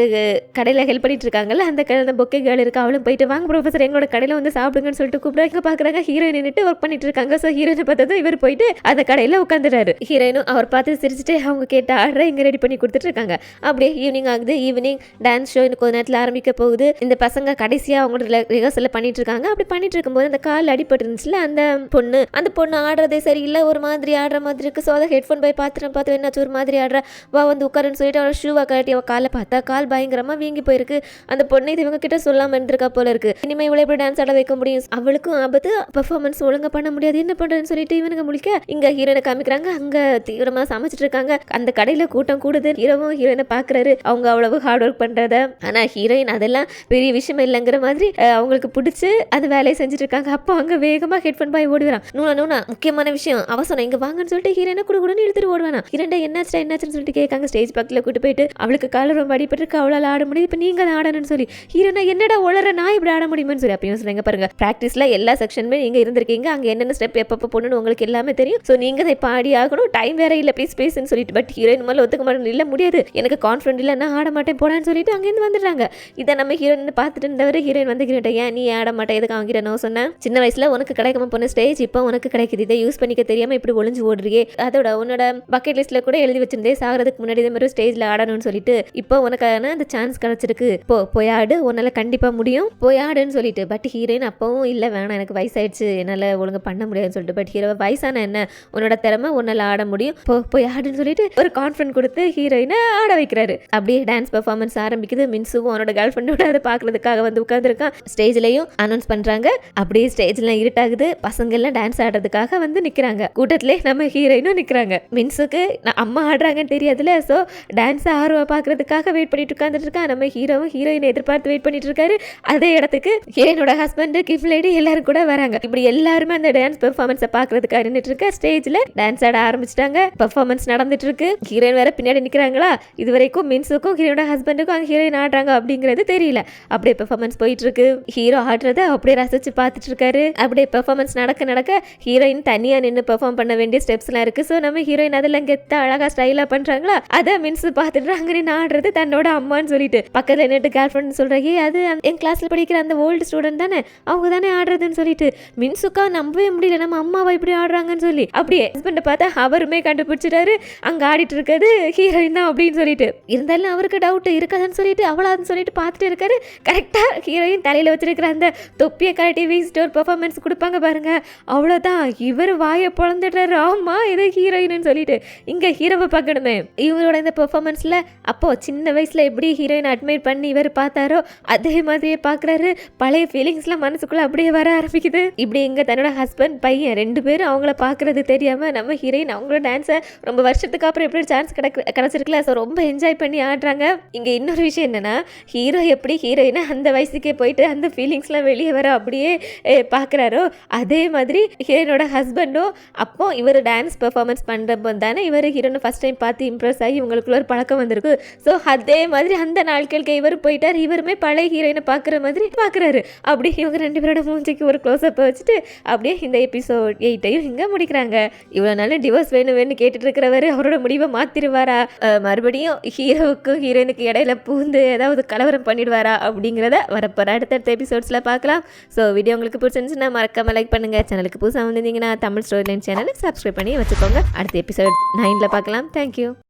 கடையில் ஹெல்ப் பண்ணிட்டு இருக்காங்கல்ல, அந்த கடையில் அந்த பொக்கே கேர்ள் இருக்கு. அவளும் போயிட்டு வாங்க ப்ரொஃபஸர் எங்களோட கடையில் வந்து சாப்பிடுங்கன்னு சொல்லிட்டு கூப்பிடுறாங்க. பார்க்குறாங்க ஹீரோயின் நின்றுட்டு ஒர்க் பண்ணிட்டு இருக்காங்க. ஸோ ஹீரோயினை பார்த்ததும் இவர் போயிட்டு அந்த கடையில் உட்காந்துறாரு. ஹீரோயினும் அவர் பார்த்து சிரிச்சுட்டு அவங்க கேட்ட ஆர்டரை இங்கே ரெடி பண்ணி கொடுத்துட்டு இருக்காங்க. அப்படியே ஈவினிங் ஆகுது. ஈவினிங் டான்ஸ் ஷோ இன்னும் கொஞ்ச நேரத்தில் ஆரம்பிக்க போகுது. இந்த பசங்க கடைசியாக அவங்களோட ரிஹர்சல் பண்ணிட்டு இருக்காங்க. அப்படி பண்ணிட்டு இருக்கும்போது அந்த கால் அடிபட்டு இருந்துச்சுல, அந்த பொண்ணு ஆடுறதே சரியில்லை, ஒரு மாதிரி ஆடுற மாதிரி இருக்கு. ஸோ அதை ஹெட்ஃபோன் போய் பார்த்து என்னாச்சு ஒரு மாதிரி ஆடுறா, வா வந்து உட்காருன்னு சொல்லிட்டு அவளை ஷூவை கட்டி அவள் காலை பார்த்தா கால் பயங்கரமாக வீங்கி போயிருக்கு. அந்த பொண்ணு இது இவங்க கிட்ட சொல்லாமல் இருந்திருக்கா போல இருக்கு. இனிமேல் இவ்வளோ எப்படி டான்ஸ் ஆட வைக்க முடியும், அவளுக்கும் ஆபத்து, பெர்ஃபார்மன்ஸ் ஒழுங்காக பண்ண முடியாது, என்ன பண்ணுறதுன்னு சொல்லிட்டு இவனுங்க முழிக்க இங்கே ஹீரோனை காமிக்கிறாங்க. அங்கே தீவிரமாக சமைச்சிட்டு இருக்காங்க. அந்த கடையில் கூட்டம் கூடுது. ஹீரோவும் ஹீரோயினை பார்க்குறாரு. அவங்க அவ்வளவு ஹார்ட் ஒர்க் பண்ணுறத. ஆனால் ஹீரோயின் அதெல்லாம் பெரிய விஷயம் இல்லைங்கிற மாதிரி அவங்களுக்கு பிடிச்சி அந்த வேலையை செஞ்சுட்டு இருக்காங்க. அப்போ அங்கே வேகமாக ஹெட்ஃபோன் பாய் ஓடுவான். நூனா முக்கியமான விஷயம் அவசரம் இங்கே வாங்கன்னு சொல்லிட்டு ஹீரோயினை கூடன்னு எடுத்துட்டு ஓடுவானா. இரண்டா என்னாச்சுன்னு சொல்லிட்டு கேட்காங்க. ஸ்டேஜ் பக்கத்தில் கூட்டு போயிட்டு அவளுக்கு கால ரொம்ப அடிபட்டு அவளால் ஆட முடியுது, இப்போ நீங்கள் அதை ஆடணும்னு சொல்லி ஹீரோனா என்னடா உளற நான் இப்படி ஆட முடியுமான்னு சொல்லி அப்பயும் சொல்லுங்க. பாருங்க ப்ராக்டிஸில் எல்லா செக்ஷனுமே நீங்கள் இருந்திருக்கீங்க, அங்கே என்னென்ன ஸ்டெப் எப்பப்போ பொண்ணு உங்களுக்கு எல்லாமே தெரியும். ஸோ நீங்கள் அதை பாடி ஆகணும், டைம் வேற இல்லை, ப்ளீஸ்ன்னு சொல்லிட்டு. பட் ஹீரோயின் மேலே ஒத்துக்க மாட்டேன், இல்லை முடியாது, எனக்கு கான்ஃபிடென்ட் இல்லை, நான் ஆட மாட்டேன் போடான்னு சொல்லிட்டு அங்கேருந்து வந்துடுறாங்க. இதை நம்ம ஹீரோயின் பார்த்துட்டு இருந்தவர் ஹீரோயின் வந்து ஹீரோட்ட ஏன் நீ ஆட மாட்டேன் எதுக்கு வாங்கிட்டேன் சொன்னேன், சின்ன வயசில் உனக்கு கிடைக்காம போன ஸ்டேஜ் இப்போ உனக்கு கிடைக்குது, இதை யூஸ் பண்ணிக்க தெரியாமல் இப்படி ஒளிஞ்சு ஓடுறியே, அதோட உன்னோட பக்கெட் லிஸ்ட்டில் கூட எழுதி வச்சிருந்தே சாகிறதுக்கு முன்னாடி இதே மாதிரி ஸ்டேஜில் ஆடணும்னு சொல்லிட்டு இப்போ உனக்கான அந்த சான்ஸ் கிடச்சிருக்கு, போய் ஆடு, உன்னால் கண்டிப்பாக முடியும், போய் ஆடுன்னு சொல்லிட்டு. பட் ஹீரோயின் அப்பவும் இல்லை வேணாம் எனக்கு வயசாயிடுச்சு என்னால் ஒழுங்கு பண்ண முடியாதுன்னு சொல்லிட்டு. பட் ஹீரோ வயசான என்ன உன்னோட திறமை உன்னால் ஆட முடியும், போய் ஆடுன்னு சொல்லிட்டு ஒரு கான்ஃபிடன்ட் கொடுத்து ஹீரோயினை ஆட வைக்கிறாரு. அப்படியே டான்ஸ் பெர்ஃபார்மன்ஸ் ஆரம்பிக்குது. மின்சுவும் அவனோட கேர்ள் ஃப்ரெண்டோட அதை பார்க்கறதுக்காக வந்து உட்காந்துருக்கான். ஸ்டேஜ்லையும் அனௌன்ஸ் பண்ணுறாங்க. அப்படியே ஸ்டேஜ்லாம் இருட்டாகுது. பசங்க எல்லாம் டான்ஸ் ஆடுறதுக்காக வந்து நிற்கிறாங்க. கூட்டத்திலே நம்ம ஹீரோயினும் நிற்கிறாங்க. மின்சுக்கு அம்மா ஆடுறாங்கன்னு தெரியாதுல, ஸோ டான்ஸ் ஆர்வம் பார்க்கறதுக்காக வெயிட் பண்ணிட்டு உட்காந்துட்டு இருக்கா. நம்ம ஹீரோவும் ஹீரோயினை எதிர்பார்த்து வெயிட் பண்ணிட்டு இருக்காரு. அதே இடத்துக்கு ஹீரோயினோட ஹஸ்பண்ட் கிஃப்ட் லேடி எல்லாரும் கூட வராங்க. இப்படி எல்லாருமே அந்த டான்ஸ் பெர்ஃபார்மன்ஸை பார்க்கறதுக்காக நின்றுட்டு இருக்க. ஸ்டேஜ்ல டான்ஸ் ஆட ஆரம்பிச்சிட்டாங்க. பெர்ஃபார்மன்ஸ் நடந்துட்டு இருக்கு. ஹீரோயின் வேற பின்னாடி நிற்கிறாங்களா. இது வரைக்கும் மின்சுக்கும் ஹீரோட ஹஸ்பண்டுக்கும் அங்கே ஹீரோயின் ஆடுறாங்க அப்படிங்கிறது தெரியல. அப்படியே பெர்ஃபார்மன்ஸ் போயிட்டு இருக்கு. ஹீரோ ஆடுறத அப்படியே ரசிச்சு பார்த்துட்டு இருக்காரு. அப்படியே பெர்ஃபார்மன்ஸ் நடக்க ஹீரோயின் தனியா நின்று பெர்ஃபார்ம் பண்ண வேண்டிய ஸ்டெப்ஸ்லாம் இருக்கு. ஸோ நம்ம ஹீரோயின் அதெல்லாம் கெத்த அழகா ஸ்டைலா பண்றாங்களா, அதை மின்ஸ் பார்த்துட்டு அங்கே நின்று ஆடுறது தன்னோட அம்மான்னு சொல்லிட்டு பக்கத்தில் நின்று கேர்ள் ஃப்ரெண்ட் சொல்றாங்க, அது என் கிளாஸ்ல படிக்கிற அந்த ஓல்டு ஸ்டூடெண்ட் தானே, அவங்க தானே ஆடுறதுன்னு சொல்லிட்டு. மின்சுக்கா நம்பவே முடியல நம்ம அம்மாவை இப்படி ஆடுறாங்கன்னு சொல்லி. அப்படியே ஹஸ்பண்டை பார்த்தா அவருமே கண்டுபிடிச்சிட்டாரு அங்க ஆடிட்டு இருக்கிறது ஹீரோயின் தான் அப்படின்னு சொல்லிட்டு. இருந்தாலும் அவருக்கு டவுட் இருக்காதுன்னு சொல்லிட்டு அவளான்னு சொல்லிட்டு பார்த்துட்டு இருக்காரு. கரெக்டா ஹீரோயின் தலையில வச்சிருக்கிற அந்த தொப்பியை கரெக்டி வீசிட்டு ஒரு பெர்ஃபார்மன்ஸ் கொடுப்பாங்க பாருங்க, அவ்வளோதான். இவர் வாயை பொழந்துடுறாரு, ஆமா இது ஹீரோயின்னு சொல்லிட்டு. இங்கே ஹீரோவை பார்க்கணுமே. இவரோட இந்த பெர்ஃபார்மன்ஸில் அப்போது சின்ன வயசில் எப்படி ஹீரோயினை அட்மைட் பண்ணி இவர் பார்த்தாரோ அதே மாதிரியே பார்க்குறாரு. பழைய ஃபீலிங்ஸ்லாம் மனசுக்குள்ளே அப்படியே வர ஆரம்பிக்குது. இப்படி இங்கே தன்னோட ஹஸ்பண்ட் பையன் 2 பேரும் அவங்கள பார்க்குறது தெரியாமல் நம்ம ஹீரோயின் அவங்களோட டான்ஸை ரொம்ப வருஷத்துக்கு அப்புறம் எப்படி சான்ஸ் கிடச்சிருக்குல. ஸோ ரொம்ப என்ஜாய் பண்ணி ஆடுறாங்க. இங்கே இன்னொரு விஷயம் என்னென்னா ஹீரோ எப்படி ஹீரோயினை அந்த வயசுக்கே போயிட்டு அந்த ஃபீலிங்ஸ்லாம் வெளியே வர அப்படியே பார்க்குறாரோ அதே மாதிரி ஹீரோயினோட ஹஸ்பண்டும் அப்போ இவர் டான்ஸ் பெர்ஃபார்மன்ஸ் பண்ணுறப்போ தானே இவர் ஹீரோனை ஃபஸ்ட் டைம் பார்த்து இம்ப்ரெஸ் ஆகி இவங்களுக்குள்ள ஒரு பழக்கம் வந்திருக்கு. ஸோ அதே மாதிரி அந்த நாட்களுக்கு இவர் போயிட்டார். இவருமே பழைய ஹீரோயினை பார்க்குற மாதிரி பார்க்குறாரு. அப்படி இவங்க 2 பேரோட மூஞ்சிக்கு ஒரு க்ளோஸ்அப்பை வச்சுட்டு அப்படியே இந்த எபிசோட் 8ஐயும் இங்கே முடிக்கிறாங்க. இவ்வளோ நாள் டிவோர்ஸ் வேணும்னு கேட்டுட்டு இருக்கிறவர் அவரோட முடிவை மாற்றிடுவாரா, மறுபடியும் ஹீரோவுக்கும் ஹீரோயினுக்கு இடையில பூந்து ஏதாவது கலவரம் பண்ணிடுவாரா அப்படிங்கிறத வரப்போகிற அடுத்தடுத்த எபிசோட்ஸில் பார்க்கலாம். ஸோ வீடியோ உங்களுக்கு பிடிச்சிருந்துச்சுன்னா மறக்காமல் லைக் பண்ணுங்கள். சேனலுக்கு புதுசாக வந்திருந்தீங்கன்னா தமிழ் ஸ்டோரி லைன் சேனலை சப்ஸ்கிரைப் பண்ணி வச்சுக்கோங்க. அடுத்த எபிசோட் 9ல் பார்க்கலாம். தேங்க்யூ.